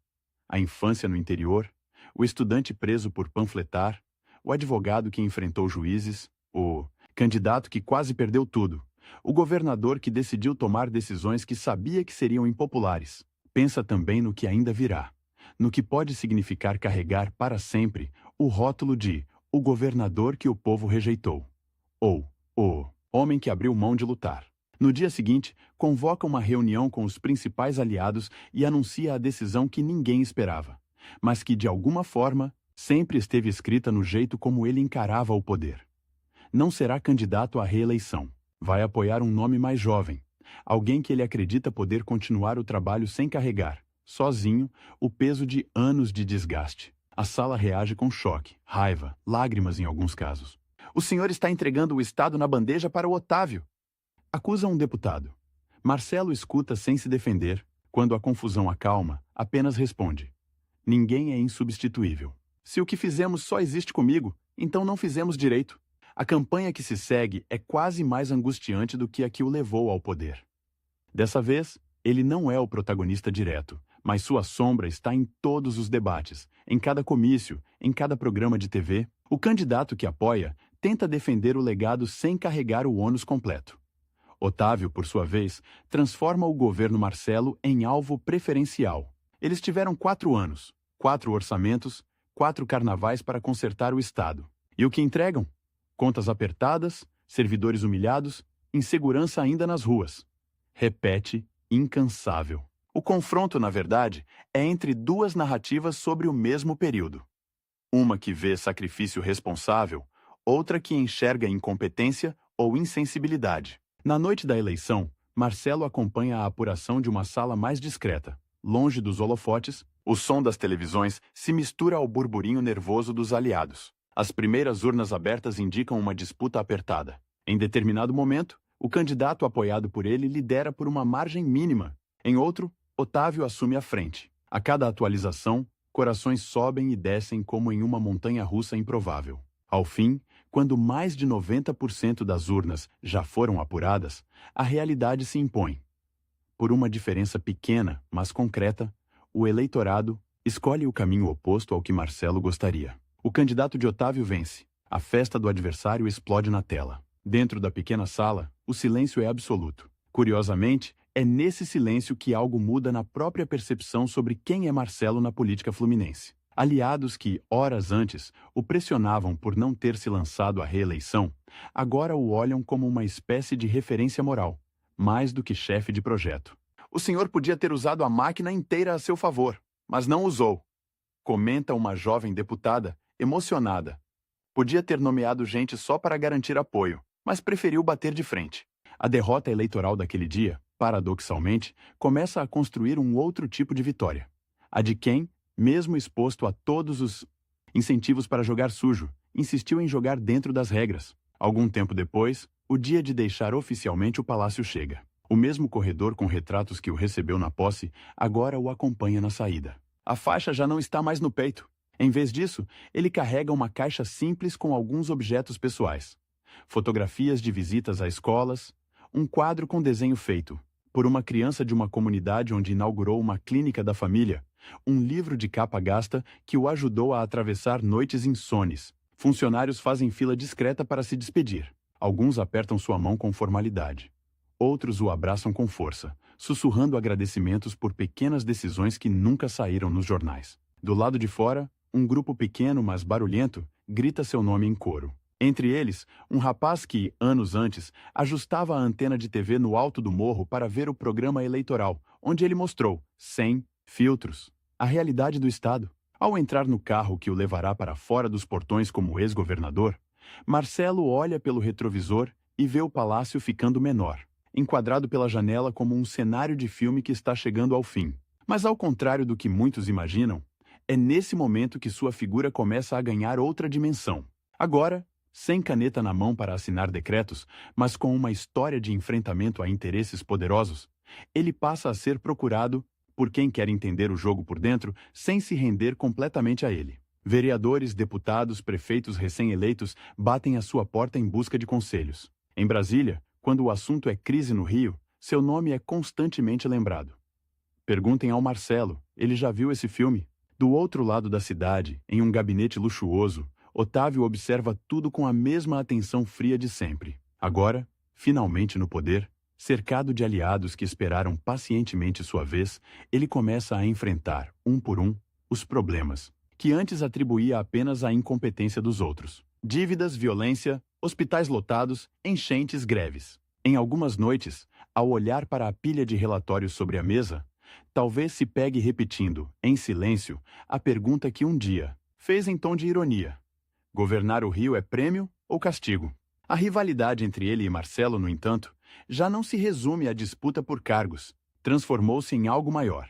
A infância no interior, o estudante preso por panfletar, o advogado que enfrentou juízes, o candidato que quase perdeu tudo, o governador que decidiu tomar decisões que sabia que seriam impopulares. Pensa também no que ainda virá, no que pode significar carregar para sempre o rótulo de o governador que o povo rejeitou, ou o homem que abriu mão de lutar. No dia seguinte, convoca uma reunião com os principais aliados e anuncia a decisão que ninguém esperava, mas que, de alguma forma, sempre esteve escrita no jeito como ele encarava o poder. Não será candidato à reeleição. Vai apoiar um nome mais jovem, alguém que ele acredita poder continuar o trabalho sem carregar, sozinho, o peso de anos de desgaste. A sala reage com choque, raiva, lágrimas em alguns casos. O senhor está entregando o Estado na bandeja para o Otávio, acusa um deputado. Marcelo escuta sem se defender. Quando a confusão acalma, apenas responde: ninguém é insubstituível. Se o que fizemos só existe comigo, então não fizemos direito. A campanha que se segue é quase mais angustiante do que a que o levou ao poder. Dessa vez, ele não é o protagonista direto, mas sua sombra está em todos os debates, em cada comício, em cada programa de TV. O candidato que apoia tenta defender o legado sem carregar o ônus completo. Otávio, por sua vez, transforma o governo Marcelo em alvo preferencial. Eles tiveram 4 anos, 4 orçamentos, 4 carnavais para consertar o Estado. E o que entregam? Contas apertadas, servidores humilhados, insegurança ainda nas ruas. Repete, incansável. O confronto, na verdade, é entre duas narrativas sobre o mesmo período. Uma que vê sacrifício responsável, outra que enxerga incompetência ou insensibilidade. Na noite da eleição, Marcelo acompanha a apuração de uma sala mais discreta. Longe dos holofotes, o som das televisões se mistura ao burburinho nervoso dos aliados. As primeiras urnas abertas indicam uma disputa apertada. Em determinado momento, o candidato apoiado por ele lidera por uma margem mínima. Em outro, Otávio assume a frente. A cada atualização, corações sobem e descem como em uma montanha-russa improvável. Ao fim, quando mais de 90% das urnas já foram apuradas, a realidade se impõe. Por uma diferença pequena, mas concreta, o eleitorado escolhe o caminho oposto ao que Marcelo gostaria. O candidato de Otávio vence. A festa do adversário explode na tela. Dentro da pequena sala, o silêncio é absoluto. Curiosamente, é nesse silêncio que algo muda na própria percepção sobre quem é Marcelo na política fluminense. Aliados que, horas antes, o pressionavam por não ter se lançado à reeleição, agora o olham como uma espécie de referência moral, mais do que chefe de projeto. O senhor podia ter usado a máquina inteira a seu favor, mas não usou, comenta uma jovem deputada, emocionada. Podia ter nomeado gente só para garantir apoio, mas preferiu bater de frente. A derrota eleitoral daquele dia, paradoxalmente, começa a construir um outro tipo de vitória. A de quem, mesmo exposto a todos os incentivos para jogar sujo, insistiu em jogar dentro das regras. Algum tempo depois, o dia de deixar oficialmente o palácio chega. O mesmo corredor com retratos que o recebeu na posse, agora o acompanha na saída. A faixa já não está mais no peito. Em vez disso, ele carrega uma caixa simples com alguns objetos pessoais. Fotografias de visitas a escolas, um quadro com desenho feito por uma criança de uma comunidade onde inaugurou uma clínica da família, um livro de capa gasta que o ajudou a atravessar noites insones. Funcionários fazem fila discreta para se despedir. Alguns apertam sua mão com formalidade. Outros o abraçam com força, sussurrando agradecimentos por pequenas decisões que nunca saíram nos jornais. Do lado de fora, um grupo pequeno, mas barulhento, grita seu nome em coro. Entre eles, um rapaz que, anos antes, ajustava a antena de TV no alto do morro para ver o programa eleitoral, onde ele mostrou, sem filtros, a realidade do Estado. Ao entrar no carro que o levará para fora dos portões como ex-governador, Marcelo olha pelo retrovisor e vê o palácio ficando menor, enquadrado pela janela como um cenário de filme que está chegando ao fim. Mas ao contrário do que muitos imaginam, é nesse momento que sua figura começa a ganhar outra dimensão. Agora, sem caneta na mão para assinar decretos, mas com uma história de enfrentamento a interesses poderosos, ele passa a ser procurado por quem quer entender o jogo por dentro sem se render completamente a ele. Vereadores, deputados, prefeitos recém-eleitos batem à sua porta em busca de conselhos. Em Brasília, quando o assunto é crise no Rio, seu nome é constantemente lembrado. Perguntem ao Marcelo, ele já viu esse filme? Do outro lado da cidade, em um gabinete luxuoso, Otávio observa tudo com a mesma atenção fria de sempre. Agora, finalmente no poder, cercado de aliados que esperaram pacientemente sua vez, ele começa a enfrentar, um por um, os problemas, que antes atribuía apenas à incompetência dos outros. Dívidas, violência, hospitais lotados, enchentes, greves. Em algumas noites, Ao olhar para a pilha de relatórios sobre a mesa, talvez se pegue repetindo, em silêncio, a pergunta que um dia fez em tom de ironia: governar o Rio é prêmio ou castigo? A rivalidade entre ele e Marcelo, no entanto, já não se resume à disputa por cargos, transformou-se em algo maior.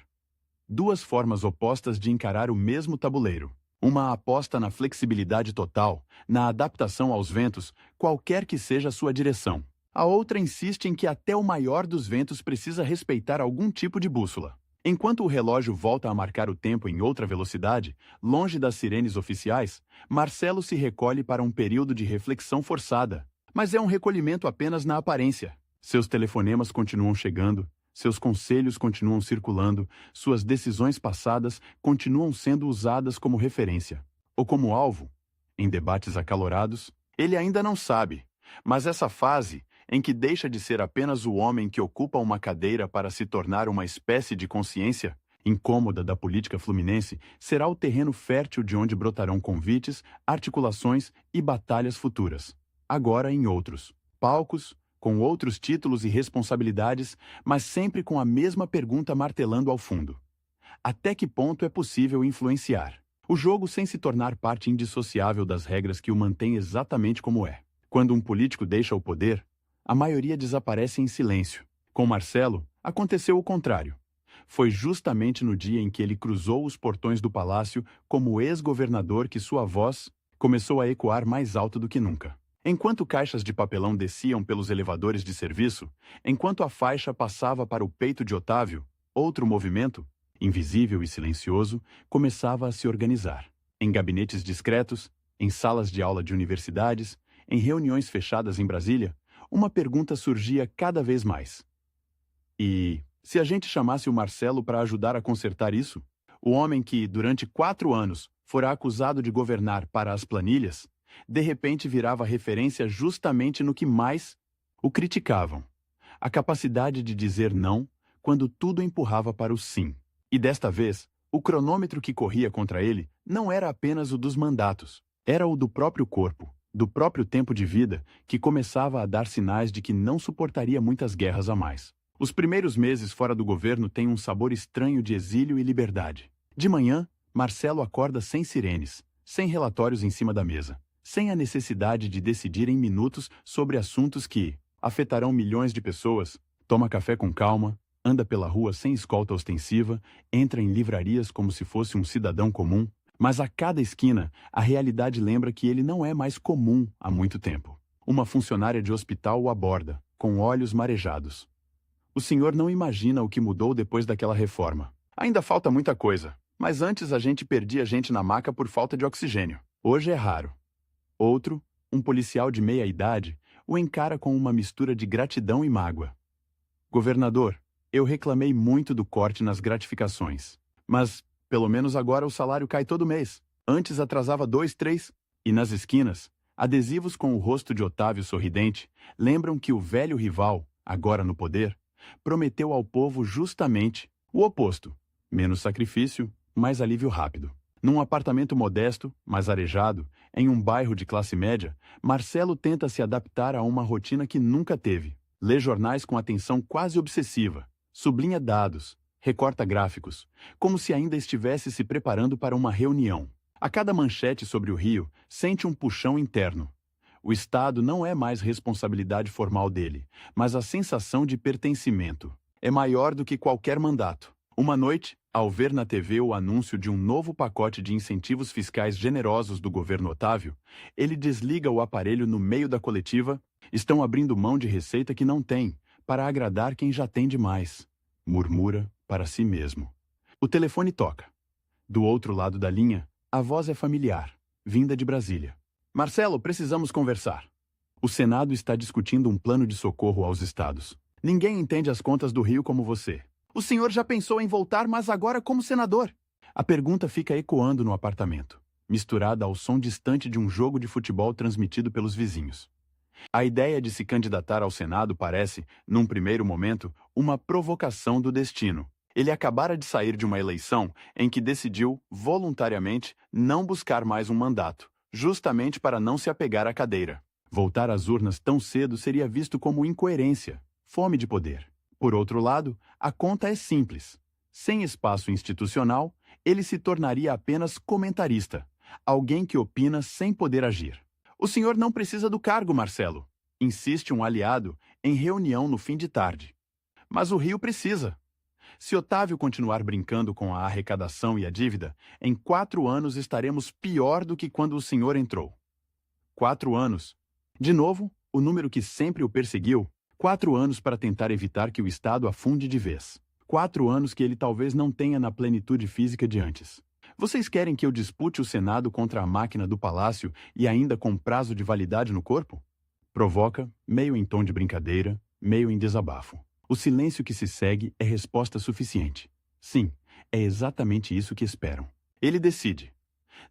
Duas formas opostas de encarar o mesmo tabuleiro. Uma aposta na flexibilidade total, na adaptação aos ventos, qualquer que seja a sua direção. A outra insiste em que até o maior dos ventos precisa respeitar algum tipo de bússola. Enquanto o relógio volta a marcar o tempo em outra velocidade, longe das sirenes oficiais, Marcelo se recolhe para um período de reflexão forçada. Mas é um recolhimento apenas na aparência. Seus telefonemas continuam chegando, seus conselhos continuam circulando, suas decisões passadas continuam sendo usadas como referência. Ou como alvo. Em debates acalorados, ele ainda não sabe. Mas essa fase, em que deixa de ser apenas o homem que ocupa uma cadeira para se tornar uma espécie de consciência incômoda da política fluminense, será o terreno fértil de onde brotarão convites, articulações e batalhas futuras. Agora em outros palcos, com outros títulos e responsabilidades, mas sempre com a mesma pergunta martelando ao fundo: até que ponto é possível influenciar o jogo sem se tornar parte indissociável das regras que o mantêm exatamente como é? Quando um político deixa o poder, a maioria desaparece em silêncio. Com Marcelo, aconteceu o contrário. Foi justamente no dia em que ele cruzou os portões do palácio como ex-governador que sua voz começou a ecoar mais alto do que nunca. Enquanto caixas de papelão desciam pelos elevadores de serviço, enquanto a faixa passava para o peito de Otávio, outro movimento, invisível e silencioso, começava a se organizar. Em gabinetes discretos, em salas de aula de universidades, em reuniões fechadas em Brasília, uma pergunta surgia cada vez mais. E se a gente chamasse o Marcelo para ajudar a consertar isso? O homem que, durante 4 anos, fora acusado de governar para as planilhas, de repente virava referência justamente no que mais o criticavam: a capacidade de dizer não quando tudo empurrava para o sim. E desta vez, o cronômetro que corria contra ele não era apenas o dos mandatos, era o do próprio corpo, do próprio tempo de vida, que começava a dar sinais de que não suportaria muitas guerras a mais. Os primeiros meses fora do governo têm um sabor estranho de exílio e liberdade. De manhã, Marcelo acorda sem sirenes, sem relatórios em cima da mesa, sem a necessidade de decidir em minutos sobre assuntos que afetarão milhões de pessoas, toma café com calma, anda pela rua sem escolta ostensiva, entra em livrarias como se fosse um cidadão comum, mas a cada esquina, a realidade lembra que ele não é mais comum há muito tempo. Uma funcionária de hospital o aborda, com olhos marejados. O senhor não imagina o que mudou depois daquela reforma. Ainda falta muita coisa, mas antes a gente perdia gente na maca por falta de oxigênio. Hoje é raro. Outro, um policial de meia idade, o encara com uma mistura de gratidão e mágoa. Governador, eu reclamei muito do corte nas gratificações. Mas, pelo menos agora o salário cai todo mês. Antes atrasava 2, 3. E nas esquinas, adesivos com o rosto de Otávio sorridente lembram que o velho rival, agora no poder, prometeu ao povo justamente o oposto: menos sacrifício, mais alívio rápido. Num apartamento modesto, mas arejado, em um bairro de classe média, Marcelo tenta se adaptar a uma rotina que nunca teve. Lê jornais com atenção quase obsessiva, sublinha dados, recorta gráficos, como se ainda estivesse se preparando para uma reunião. A cada manchete sobre o Rio, sente um puxão interno. O Estado não é mais responsabilidade formal dele, mas a sensação de pertencimento. É maior do que qualquer mandato. Uma noite, ao ver na TV o anúncio de um novo pacote de incentivos fiscais generosos do governo Otávio, ele desliga o aparelho no meio da coletiva. Estão abrindo mão de receita que não tem, para agradar quem já tem demais, murmura para si mesmo. O telefone toca. Do outro lado da linha, a voz é familiar, vinda de Brasília. Marcelo, precisamos conversar. O Senado está discutindo um plano de socorro aos estados. Ninguém entende as contas do Rio como você. O senhor já pensou em voltar, mas agora como senador? A pergunta fica ecoando no apartamento, misturada ao som distante de um jogo de futebol transmitido pelos vizinhos. A ideia de se candidatar ao Senado parece, num primeiro momento, uma provocação do destino. Ele acabara de sair de uma eleição em que decidiu, voluntariamente, não buscar mais um mandato, justamente para não se apegar à cadeira. Voltar às urnas tão cedo seria visto como incoerência, fome de poder. Por outro lado, a conta é simples. Sem espaço institucional, ele se tornaria apenas comentarista, alguém que opina sem poder agir. O senhor não precisa do cargo, Marcelo, insiste um aliado em reunião no fim de tarde. Mas o Rio precisa. Se Otávio continuar brincando com a arrecadação e a dívida, em 4 anos estaremos pior do que quando o senhor entrou. 4 anos. De novo, o número que sempre o perseguiu. 4 anos para tentar evitar que o Estado afunde de vez. 4 anos que ele talvez não tenha na plenitude física de antes. Vocês querem que eu dispute o Senado contra a máquina do Palácio e ainda com prazo de validade no corpo? Provoca, meio em tom de brincadeira, meio em desabafo. O silêncio que se segue é resposta suficiente. Sim, é exatamente isso que esperam. Ele decide.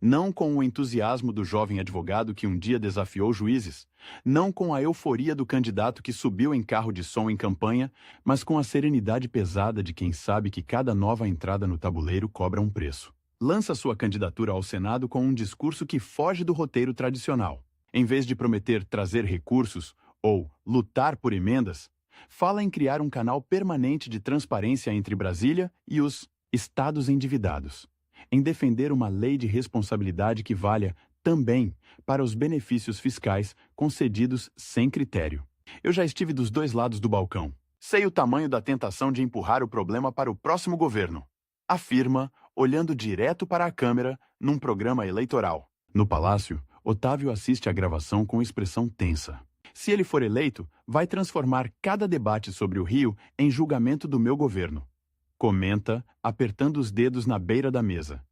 Não com o entusiasmo do jovem advogado que um dia desafiou juízes, não com a euforia do candidato que subiu em carro de som em campanha, mas com a serenidade pesada de quem sabe que cada nova entrada no tabuleiro cobra um preço. Lança sua candidatura ao Senado com um discurso que foge do roteiro tradicional. Em vez de prometer trazer recursos ou lutar por emendas, fala em criar um canal permanente de transparência entre Brasília e os estados endividados, em defender uma lei de responsabilidade que valha também para os benefícios fiscais concedidos sem critério. Eu já estive dos dois lados do balcão. Sei o tamanho da tentação de empurrar o problema para o próximo governo, afirma, olhando direto para a câmera num programa eleitoral. No Palácio, Otávio assiste à gravação com expressão tensa. Se ele for eleito, vai transformar cada debate sobre o Rio em julgamento do meu governo. Comenta, apertando os dedos na beira da mesa.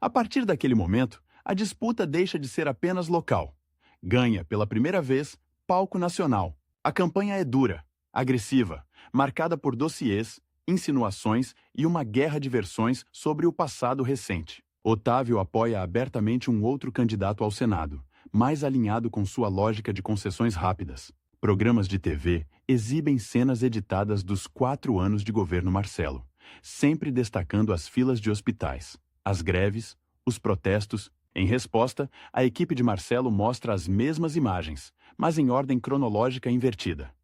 A partir daquele momento, a disputa deixa de ser apenas local. Ganha, pela primeira vez, palco nacional. A campanha é dura, agressiva, marcada por dossiês, insinuações e uma guerra de versões sobre o passado recente. Otávio apoia abertamente um outro candidato ao Senado, mais alinhado com sua lógica de concessões rápidas. Programas de TV exibem cenas editadas dos 4 anos de governo Marcelo, sempre destacando as filas de hospitais, as greves, os protestos. Em resposta, a equipe de Marcelo mostra as mesmas imagens, mas em ordem cronológica invertida.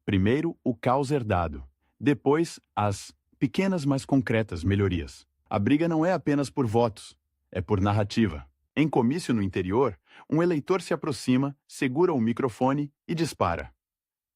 Primeiro, o caos herdado. Depois, as pequenas mas concretas melhorias. A briga não é apenas por votos, é por narrativa. Em comício no interior, um eleitor se aproxima, segura o microfone e dispara.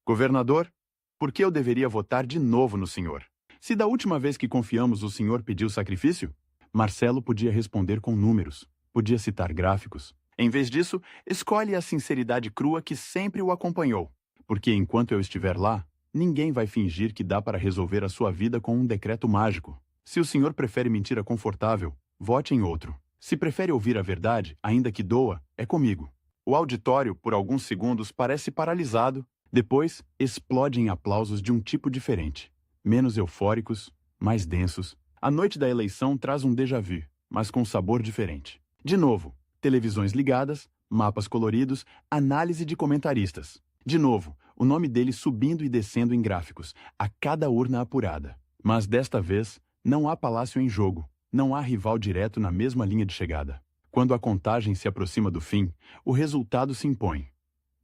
Governador, por que eu deveria votar de novo no senhor? Se da última vez que confiamos o senhor pediu sacrifício? Marcelo podia responder com números, podia citar gráficos. Em vez disso, escolhe a sinceridade crua que sempre o acompanhou. Porque enquanto eu estiver lá, ninguém vai fingir que dá para resolver a sua vida com um decreto mágico. Se o senhor prefere mentira confortável, vote em outro. Se prefere ouvir a verdade, ainda que doa, é comigo. O auditório, por alguns segundos, parece paralisado, depois explode em aplausos de um tipo diferente. Menos eufóricos, mais densos. A noite da eleição traz um déjà-vu, mas com sabor diferente. De novo, televisões ligadas, mapas coloridos, análise de comentaristas. De novo, o nome dele subindo e descendo em gráficos, a cada urna apurada. Mas desta vez, não há palácio em jogo, não há rival direto na mesma linha de chegada. Quando a contagem se aproxima do fim, o resultado se impõe.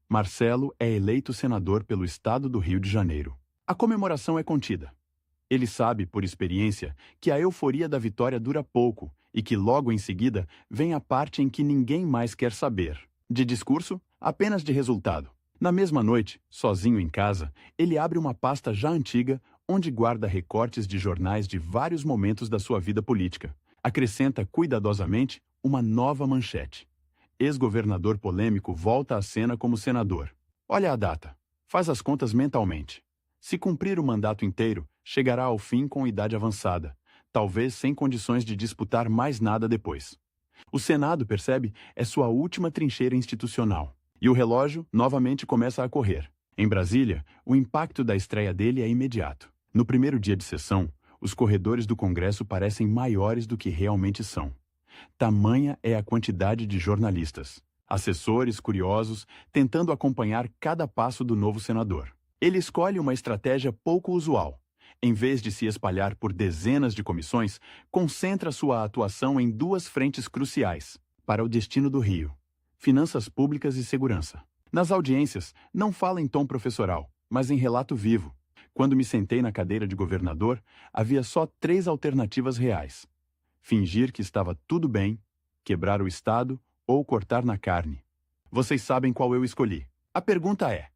Marcelo é eleito senador pelo estado do Rio de Janeiro. A comemoração é contida. Ele sabe, por experiência, que a euforia da vitória dura pouco e que logo em seguida vem a parte em que ninguém mais quer saber. De discurso, apenas de resultado. Na mesma noite, sozinho em casa, ele abre uma pasta já antiga onde guarda recortes de jornais de vários momentos da sua vida política. Acrescenta cuidadosamente uma nova manchete. Ex-governador polêmico volta à cena como senador. Olha a data. Faz as contas mentalmente. Se cumprir o mandato inteiro, chegará ao fim com idade avançada, talvez sem condições de disputar mais nada depois. O Senado, percebe, é sua última trincheira institucional. E o relógio novamente começa a correr. Em Brasília, o impacto da estreia dele é imediato. No primeiro dia de sessão, os corredores do Congresso parecem maiores do que realmente são. Tamanha é a quantidade de jornalistas, assessores curiosos, tentando acompanhar cada passo do novo senador. Ele escolhe uma estratégia pouco usual. Em vez de se espalhar por dezenas de comissões, concentra sua atuação em 2 frentes cruciais para o destino do Rio: finanças públicas e segurança. Nas audiências, não fala em tom professoral, mas em relato vivo. Quando me sentei na cadeira de governador, havia só 3 alternativas reais: fingir que estava tudo bem, quebrar o Estado ou cortar na carne. Vocês sabem qual eu escolhi. A pergunta é: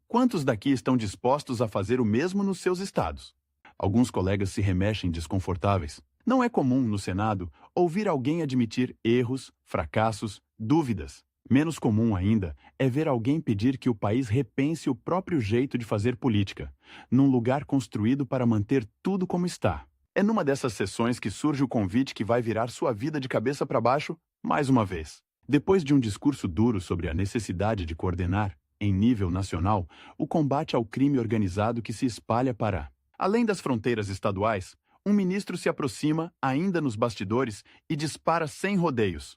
quantos daqui estão dispostos a fazer o mesmo nos seus estados? Alguns colegas se remexem desconfortáveis. Não é comum, no Senado, ouvir alguém admitir erros, fracassos, dúvidas. Menos comum ainda é ver alguém pedir que o país repense o próprio jeito de fazer política, num lugar construído para manter tudo como está. É numa dessas sessões que surge o convite que vai virar sua vida de cabeça para baixo mais uma vez. Depois de um discurso duro sobre a necessidade de coordenar, em nível nacional, o combate ao crime organizado que se espalha para além das fronteiras estaduais, um ministro se aproxima, ainda nos bastidores, e dispara sem rodeios.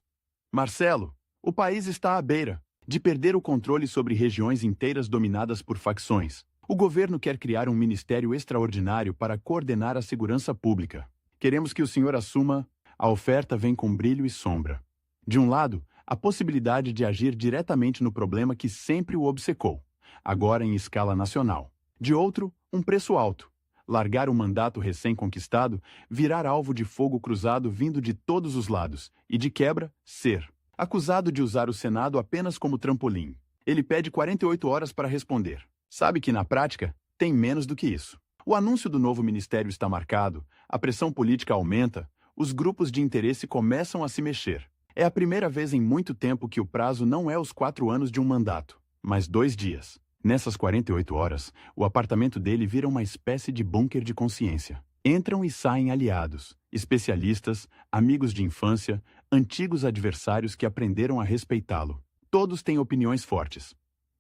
Marcelo, o país está à beira de perder o controle sobre regiões inteiras dominadas por facções. O governo quer criar um ministério extraordinário para coordenar a segurança pública. Queremos que o senhor assuma. A oferta vem com brilho e sombra. De um lado, a possibilidade de agir diretamente no problema que sempre o obcecou, agora em escala nacional. De outro, um preço alto: largar o mandato recém-conquistado, virar alvo de fogo cruzado vindo de todos os lados e, de quebra, ser acusado de usar o Senado apenas como trampolim. Ele pede 48 horas para responder. Sabe que, na prática, tem menos do que isso. O anúncio do novo ministério está marcado, a pressão política aumenta, os grupos de interesse começam a se mexer. É a primeira vez em muito tempo que o prazo não é os 4 anos de um mandato, mas 2 dias. Nessas 48 horas, o apartamento dele vira uma espécie de bunker de consciência. Entram e saem aliados, especialistas, amigos de infância, antigos adversários que aprenderam a respeitá-lo. Todos têm opiniões fortes.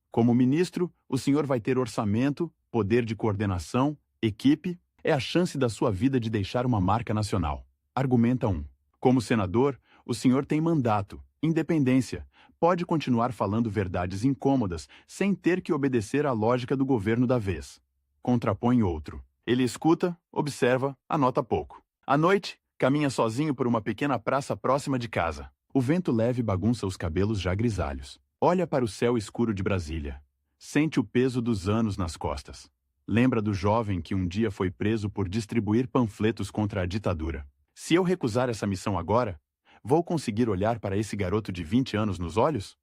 Como ministro, o senhor vai ter orçamento, poder de coordenação, equipe. É a chance da sua vida de deixar uma marca nacional. Argumenta um. Como senador, o senhor tem mandato, independência. Pode continuar falando verdades incômodas sem ter que obedecer à lógica do governo da vez. Contrapõe outro. Ele escuta, observa, anota pouco. À noite, caminha sozinho por uma pequena praça próxima de casa. O vento leve bagunça os cabelos já grisalhos. Olha para o céu escuro de Brasília. Sente o peso dos anos nas costas. Lembra do jovem que um dia foi preso por distribuir panfletos contra a ditadura. Se eu recusar essa missão agora, vou conseguir olhar para esse garoto de 20 anos nos olhos?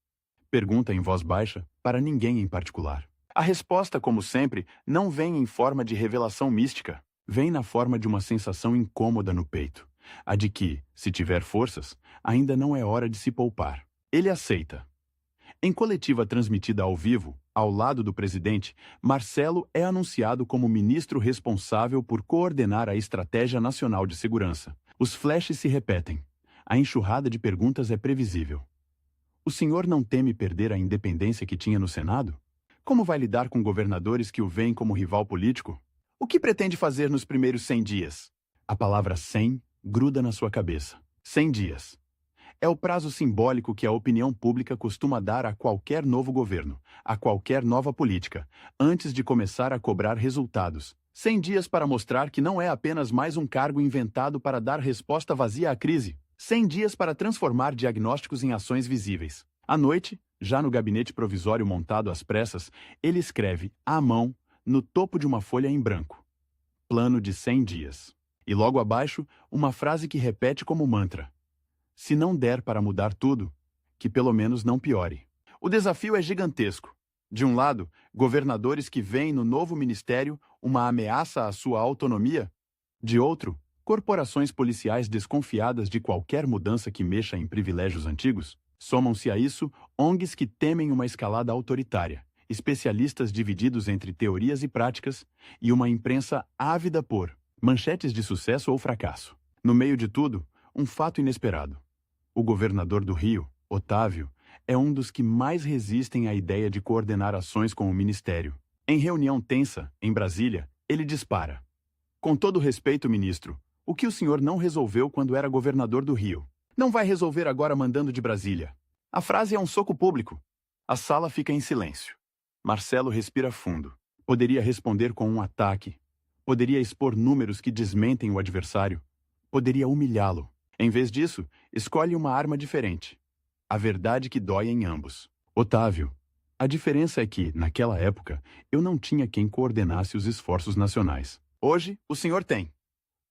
Pergunta em voz baixa, para ninguém em particular. A resposta, como sempre, não vem em forma de revelação mística. Vem na forma de uma sensação incômoda no peito. A de que, se tiver forças, ainda não é hora de se poupar. Ele aceita. Em coletiva transmitida ao vivo, ao lado do presidente, Marcelo é anunciado como ministro responsável por coordenar a Estratégia Nacional de Segurança. Os flashes se repetem. A enxurrada de perguntas é previsível. O senhor não teme perder a independência que tinha no Senado? Como vai lidar com governadores que o veem como rival político? O que pretende fazer nos primeiros 100 dias? A palavra 100 gruda na sua cabeça. 100 dias. É o prazo simbólico que a opinião pública costuma dar a qualquer novo governo, a qualquer nova política, antes de começar a cobrar resultados. 100 dias para mostrar que não é apenas mais um cargo inventado para dar resposta vazia à crise. 100 dias para transformar diagnósticos em ações visíveis. À noite, já no gabinete provisório montado às pressas, ele escreve, à mão, no topo de uma folha em branco: Plano de 100 dias. E logo abaixo, uma frase que repete como mantra: se não der para mudar tudo, que pelo menos não piore. O desafio é gigantesco. De um lado, governadores que veem no novo ministério uma ameaça à sua autonomia. De outro, corporações policiais desconfiadas de qualquer mudança que mexa em privilégios antigos. Somam-se a isso ONGs que temem uma escalada autoritária, especialistas divididos entre teorias e práticas, e uma imprensa ávida por manchetes de sucesso ou fracasso. No meio de tudo, um fato inesperado. O governador do Rio, Otávio, é um dos que mais resistem à ideia de coordenar ações com o ministério. Em reunião tensa, em Brasília, ele dispara: com todo respeito, ministro, o que o senhor não resolveu quando era governador do Rio, não vai resolver agora mandando de Brasília. A frase é um soco público. A sala fica em silêncio. Marcelo respira fundo. Poderia responder com um ataque. Poderia expor números que desmentem o adversário. Poderia humilhá-lo. Em vez disso, escolhe uma arma diferente. A verdade que dói em ambos. Otávio, A diferença é que, naquela época, eu não tinha quem coordenasse os esforços nacionais. Hoje, o senhor tem.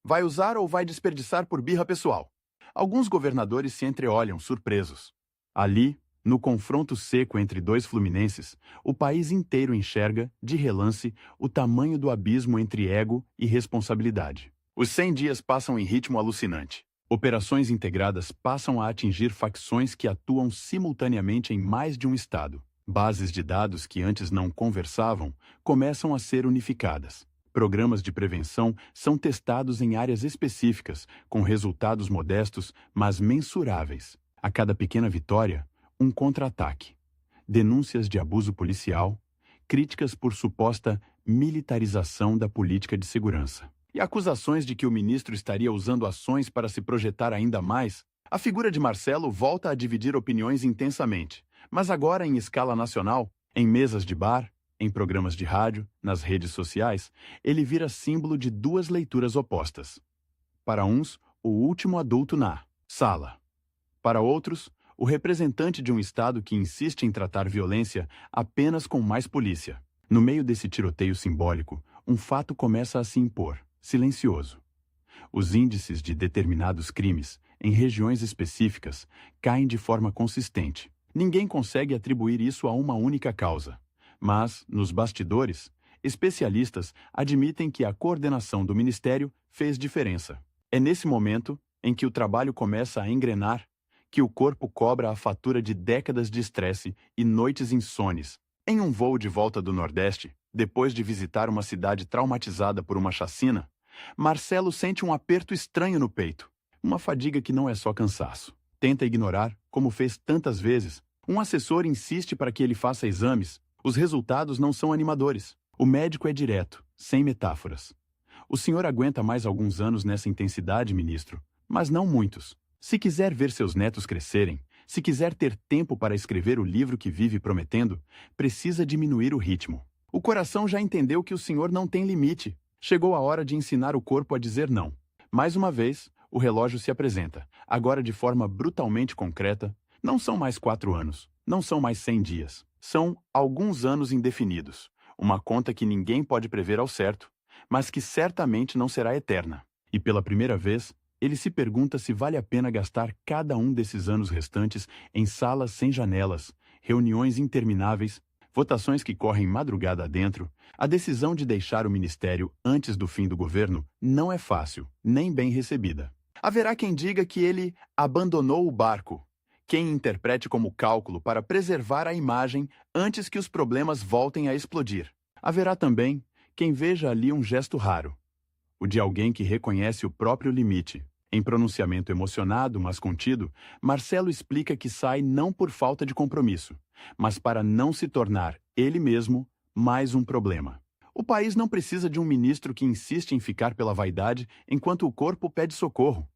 Vai usar ou vai desperdiçar por birra pessoal? Alguns governadores se entreolham, surpresos. Ali, no confronto seco entre dois fluminenses, o país inteiro enxerga, de relance, o tamanho do abismo entre ego e responsabilidade. Os 100 dias passam em ritmo alucinante. Operações integradas passam a atingir facções que atuam simultaneamente em mais de um estado. Bases de dados que antes não conversavam começam a ser unificadas. Programas de prevenção são testados em áreas específicas, com resultados modestos, mas mensuráveis. A cada pequena vitória, um contra-ataque. Denúncias de abuso policial, críticas por suposta militarização da política de segurança. E acusações de que o ministro estaria usando ações para se projetar ainda mais. A figura de Marcelo volta a dividir opiniões intensamente, mas agora em escala nacional, em mesas de bar, em programas de rádio, nas redes sociais, ele vira símbolo de duas leituras opostas. Para uns, o último adulto na sala. Para outros, o representante de um Estado que insiste em tratar violência apenas com mais polícia. No meio desse tiroteio simbólico, um fato começa a se impor, silencioso. Os índices de determinados crimes, em regiões específicas, caem de forma consistente. Ninguém consegue atribuir isso a uma única causa. Mas, nos bastidores, especialistas admitem que a coordenação do Ministério fez diferença. É nesse momento em que o trabalho começa a engrenar que o corpo cobra a fatura de décadas de estresse e noites insones. Em um voo de volta do Nordeste, depois de visitar uma cidade traumatizada por uma chacina, Marcelo sente um aperto estranho no peito. Uma fadiga que não é só cansaço. Tenta ignorar, como fez tantas vezes. Um assessor insiste para que ele faça exames. Os resultados não são animadores. O médico é direto, sem metáforas. O senhor aguenta mais alguns anos nessa intensidade, ministro, mas não muitos. Se quiser ver seus netos crescerem, se quiser ter tempo para escrever o livro que vive prometendo, precisa diminuir o ritmo. O coração já entendeu que o senhor não tem limite. Chegou a hora de ensinar o corpo a dizer não. Mais uma vez, o relógio se apresenta, agora de forma brutalmente concreta. Não são mais 4 anos, não são mais 100 dias. São alguns anos indefinidos. Uma conta que ninguém pode prever ao certo, mas que certamente não será eterna. E pela primeira vez, ele se pergunta se vale a pena gastar cada um desses anos restantes em salas sem janelas, reuniões intermináveis, votações que correm madrugada adentro. A decisão de deixar o ministério antes do fim do governo não é fácil, nem bem recebida. Haverá quem diga que ele abandonou o barco, quem interprete como cálculo para preservar a imagem antes que os problemas voltem a explodir. Haverá também quem veja ali um gesto raro, o de alguém que reconhece o próprio limite. Em pronunciamento emocionado, mas contido, Marcelo explica que sai não por falta de compromisso, mas para não se tornar, ele mesmo, mais um problema. O país não precisa de um ministro que insiste em ficar pela vaidade enquanto o corpo pede socorro,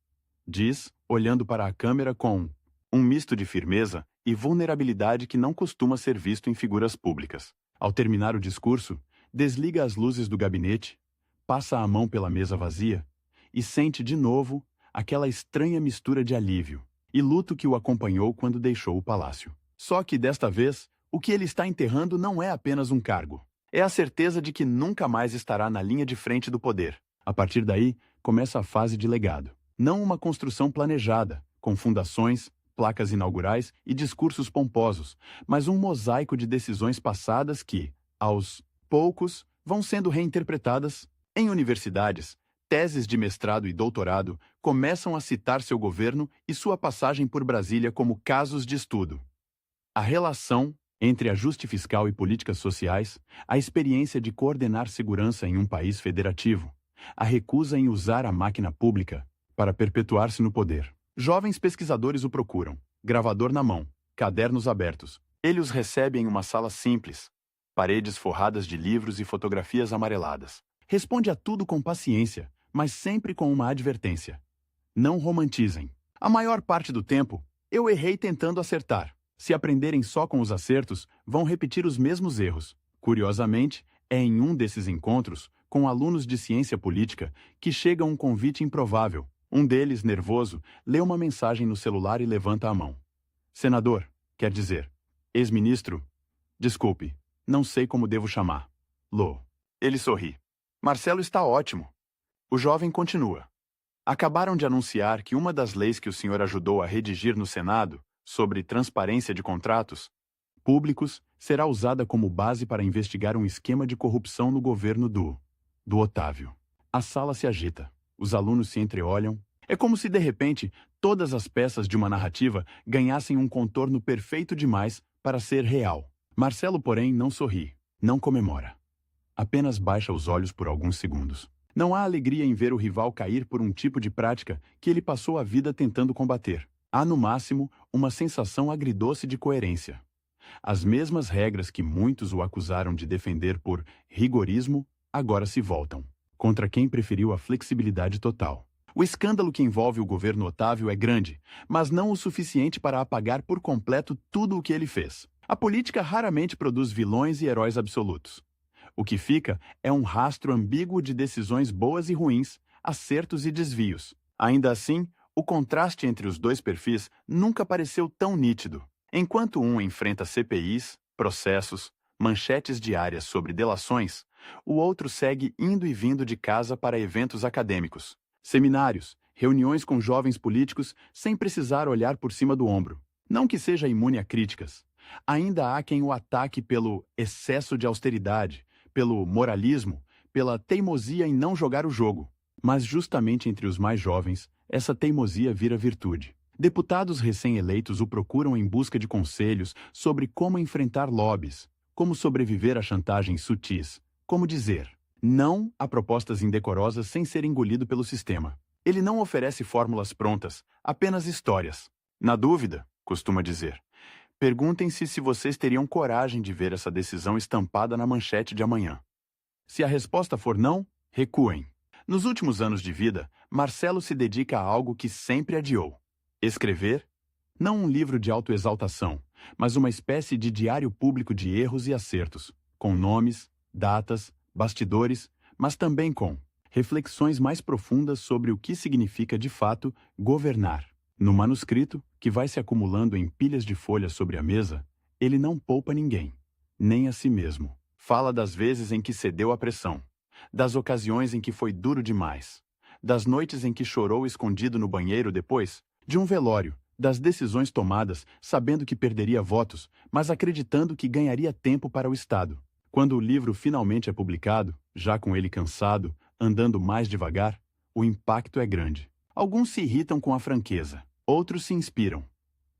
diz, olhando para a câmera com um misto de firmeza e vulnerabilidade que não costuma ser visto em figuras públicas. Ao terminar o discurso, desliga as luzes do gabinete, passa a mão pela mesa vazia e sente de novo aquela estranha mistura de alívio e luto que o acompanhou quando deixou o palácio. Só que, desta vez, o que ele está enterrando não é apenas um cargo. É a certeza de que nunca mais estará na linha de frente do poder. A partir daí, começa a fase de legado. Não uma construção planejada, com fundações, placas inaugurais e discursos pomposos, mas um mosaico de decisões passadas que, aos poucos, vão sendo reinterpretadas. Em universidades, teses de mestrado e doutorado começam a citar seu governo e sua passagem por Brasília como casos de estudo. A relação entre ajuste fiscal e políticas sociais, a experiência de coordenar segurança em um país federativo, a recusa em usar a máquina pública para perpetuar-se no poder. Jovens pesquisadores o procuram, gravador na mão, cadernos abertos. Ele os recebe em uma sala simples, paredes forradas de livros e fotografias amareladas. Responde a tudo com paciência, mas sempre com uma advertência. Não romantizem. A maior parte do tempo, eu errei tentando acertar. Se aprenderem só com os acertos, vão repetir os mesmos erros. Curiosamente, é em um desses encontros, com alunos de ciência política, que chega um convite improvável. Um deles, nervoso, lê uma mensagem no celular e levanta a mão. Senador, quer dizer, ex-ministro, Desculpe, não sei como devo chamar. Lô. Ele sorri. Marcelo está ótimo. O jovem continua. Acabaram de anunciar que uma das leis que o senhor ajudou a redigir no Senado, sobre transparência de contratos públicos, será usada como base para investigar um esquema de corrupção no governo do Otávio. A sala se agita. Os alunos se entreolham. É como se, de repente, todas as peças de uma narrativa ganhassem um contorno perfeito demais para ser real. Marcelo, porém, não sorri, não comemora. Apenas baixa os olhos por alguns segundos. Não há alegria em ver o rival cair por um tipo de prática que ele passou a vida tentando combater. Há, no máximo, uma sensação agridoce de coerência. As mesmas regras que muitos o acusaram de defender por rigorismo agora se voltam contra quem preferiu a flexibilidade total. O escândalo que envolve o governo Otávio é grande, mas não o suficiente para apagar por completo tudo o que ele fez. A política raramente produz vilões e heróis absolutos. O que fica é um rastro ambíguo de decisões boas e ruins, acertos e desvios. Ainda assim, o contraste entre os dois perfis nunca pareceu tão nítido. Enquanto um enfrenta CPIs, processos, manchetes diárias sobre delações, o outro segue indo e vindo de casa para eventos acadêmicos, seminários, reuniões com jovens políticos sem precisar olhar por cima do ombro. Não que seja imune a críticas. Ainda há quem o ataque pelo excesso de austeridade, pelo moralismo, pela teimosia em não jogar o jogo. Mas justamente entre os mais jovens, essa teimosia vira virtude. Deputados recém-eleitos o procuram em busca de conselhos sobre como enfrentar lobbies, como sobreviver a chantagens sutis, como dizer não a propostas indecorosas sem ser engolido pelo sistema. Ele não oferece fórmulas prontas, apenas histórias. Na dúvida, costuma dizer, perguntem-se se vocês teriam coragem de ver essa decisão estampada na manchete de amanhã. Se a resposta for não, recuem. Nos últimos anos de vida, Marcelo se dedica a algo que sempre adiou. Escrever? Não um livro de autoexaltação, mas uma espécie de diário público de erros e acertos, com nomes, datas, bastidores, mas também com reflexões mais profundas sobre o que significa de fato governar. No manuscrito, que vai se acumulando em pilhas de folhas sobre a mesa, ele não poupa ninguém, nem a si mesmo. Fala das vezes em que cedeu à pressão, das ocasiões em que foi duro demais, das noites em que chorou escondido no banheiro depois de um velório, das decisões tomadas sabendo que perderia votos, mas acreditando que ganharia tempo para o Estado. Quando o livro finalmente é publicado, já com ele cansado, andando mais devagar, o impacto é grande. Alguns se irritam com a franqueza, outros se inspiram.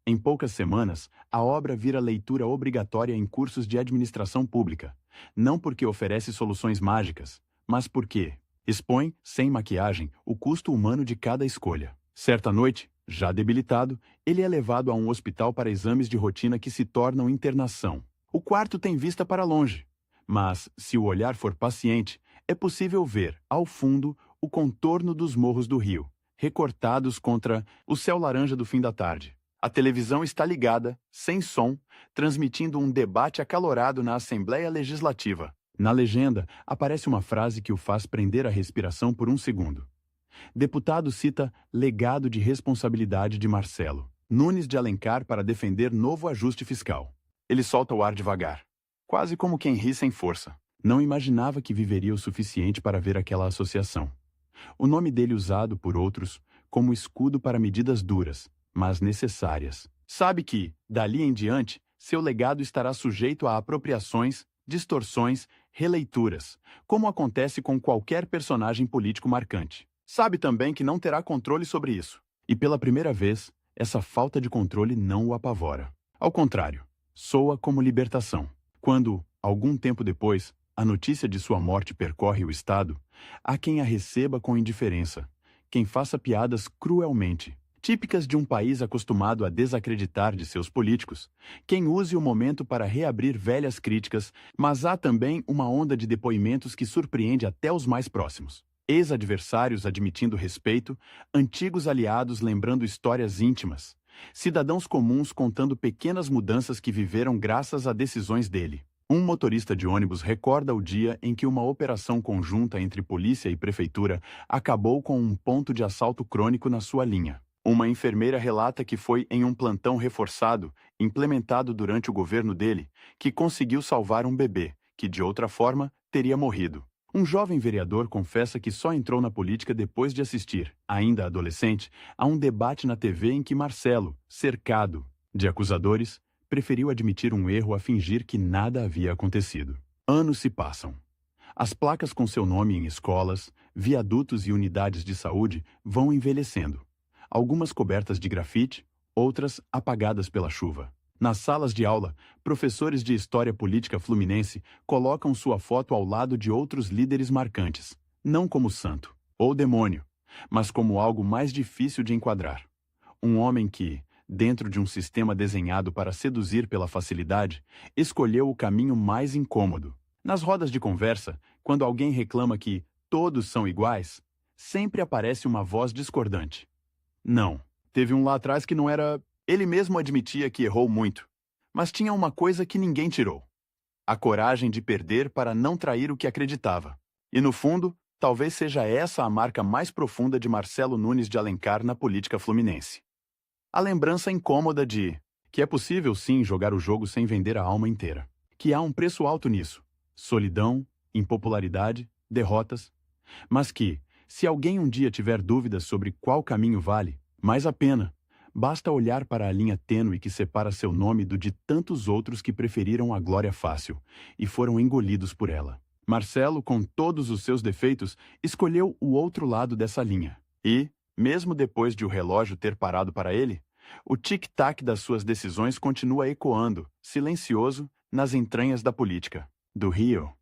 Em poucas semanas, a obra vira leitura obrigatória em cursos de administração pública, não porque oferece soluções mágicas, mas porque expõe, sem maquiagem, o custo humano de cada escolha. Certa noite, já debilitado, ele é levado a um hospital para exames de rotina que se tornam internação. O quarto tem vista para longe, mas, se o olhar for paciente, é possível ver, ao fundo, o contorno dos morros do rio, recortados contra o céu laranja do fim da tarde. A televisão está ligada, sem som, transmitindo um debate acalorado na Assembleia Legislativa. Na legenda, aparece uma frase que o faz prender a respiração por um segundo. Deputado cita legado de responsabilidade de Marcelo Nunes de Alencar para defender novo ajuste fiscal. Ele solta o ar devagar, quase como quem ri sem força. Não imaginava que viveria o suficiente para ver aquela associação. O nome dele usado por outros como escudo para medidas duras, mas necessárias. Sabe que, dali em diante, seu legado estará sujeito a apropriações, distorções, releituras, como acontece com qualquer personagem político marcante. Sabe também que não terá controle sobre isso. E pela primeira vez, essa falta de controle não o apavora. Ao contrário, soa como libertação. Quando, algum tempo depois, a notícia de sua morte percorre o Estado, há quem a receba com indiferença, quem faça piadas cruelmente, típicas de um país acostumado a desacreditar de seus políticos, quem use o momento para reabrir velhas críticas, mas há também uma onda de depoimentos que surpreende até os mais próximos. Ex-adversários admitindo respeito, antigos aliados lembrando histórias íntimas, cidadãos comuns contando pequenas mudanças que viveram graças a decisões dele. Um motorista de ônibus recorda o dia em que uma operação conjunta entre polícia e prefeitura acabou com um ponto de assalto crônico na sua linha. Uma enfermeira relata que foi em um plantão reforçado, implementado durante o governo dele, que conseguiu salvar um bebê, que de outra forma teria morrido. Um jovem vereador confessa que só entrou na política depois de assistir, ainda adolescente, a um debate na TV em que Marcelo, cercado de acusadores, preferiu admitir um erro a fingir que nada havia acontecido. Anos se passam. As placas com seu nome em escolas, viadutos e unidades de saúde vão envelhecendo. Algumas cobertas de grafite, outras apagadas pela chuva. Nas salas de aula, professores de história política fluminense colocam sua foto ao lado de outros líderes marcantes, não como santo ou demônio, mas como algo mais difícil de enquadrar. Um homem que, dentro de um sistema desenhado para seduzir pela facilidade, escolheu o caminho mais incômodo. Nas rodas de conversa, quando alguém reclama que todos são iguais, sempre aparece uma voz discordante. Não, teve um lá atrás que não era... Ele mesmo admitia que errou muito, mas tinha uma coisa que ninguém tirou: a coragem de perder para não trair o que acreditava. E no fundo, talvez seja essa a marca mais profunda de Marcelo Nunes de Alencar na política fluminense. A lembrança incômoda de que é possível sim jogar o jogo sem vender a alma inteira. Que há um preço alto nisso: solidão, impopularidade, derrotas. Mas que, se alguém um dia tiver dúvidas sobre qual caminho vale mais a pena, basta olhar para a linha tênue que separa seu nome do de tantos outros que preferiram a glória fácil e foram engolidos por ela. Marcelo, com todos os seus defeitos, escolheu o outro lado dessa linha. E, mesmo depois de o relógio ter parado para ele, o tic-tac das suas decisões continua ecoando, silencioso, nas entranhas da política. Do Rio.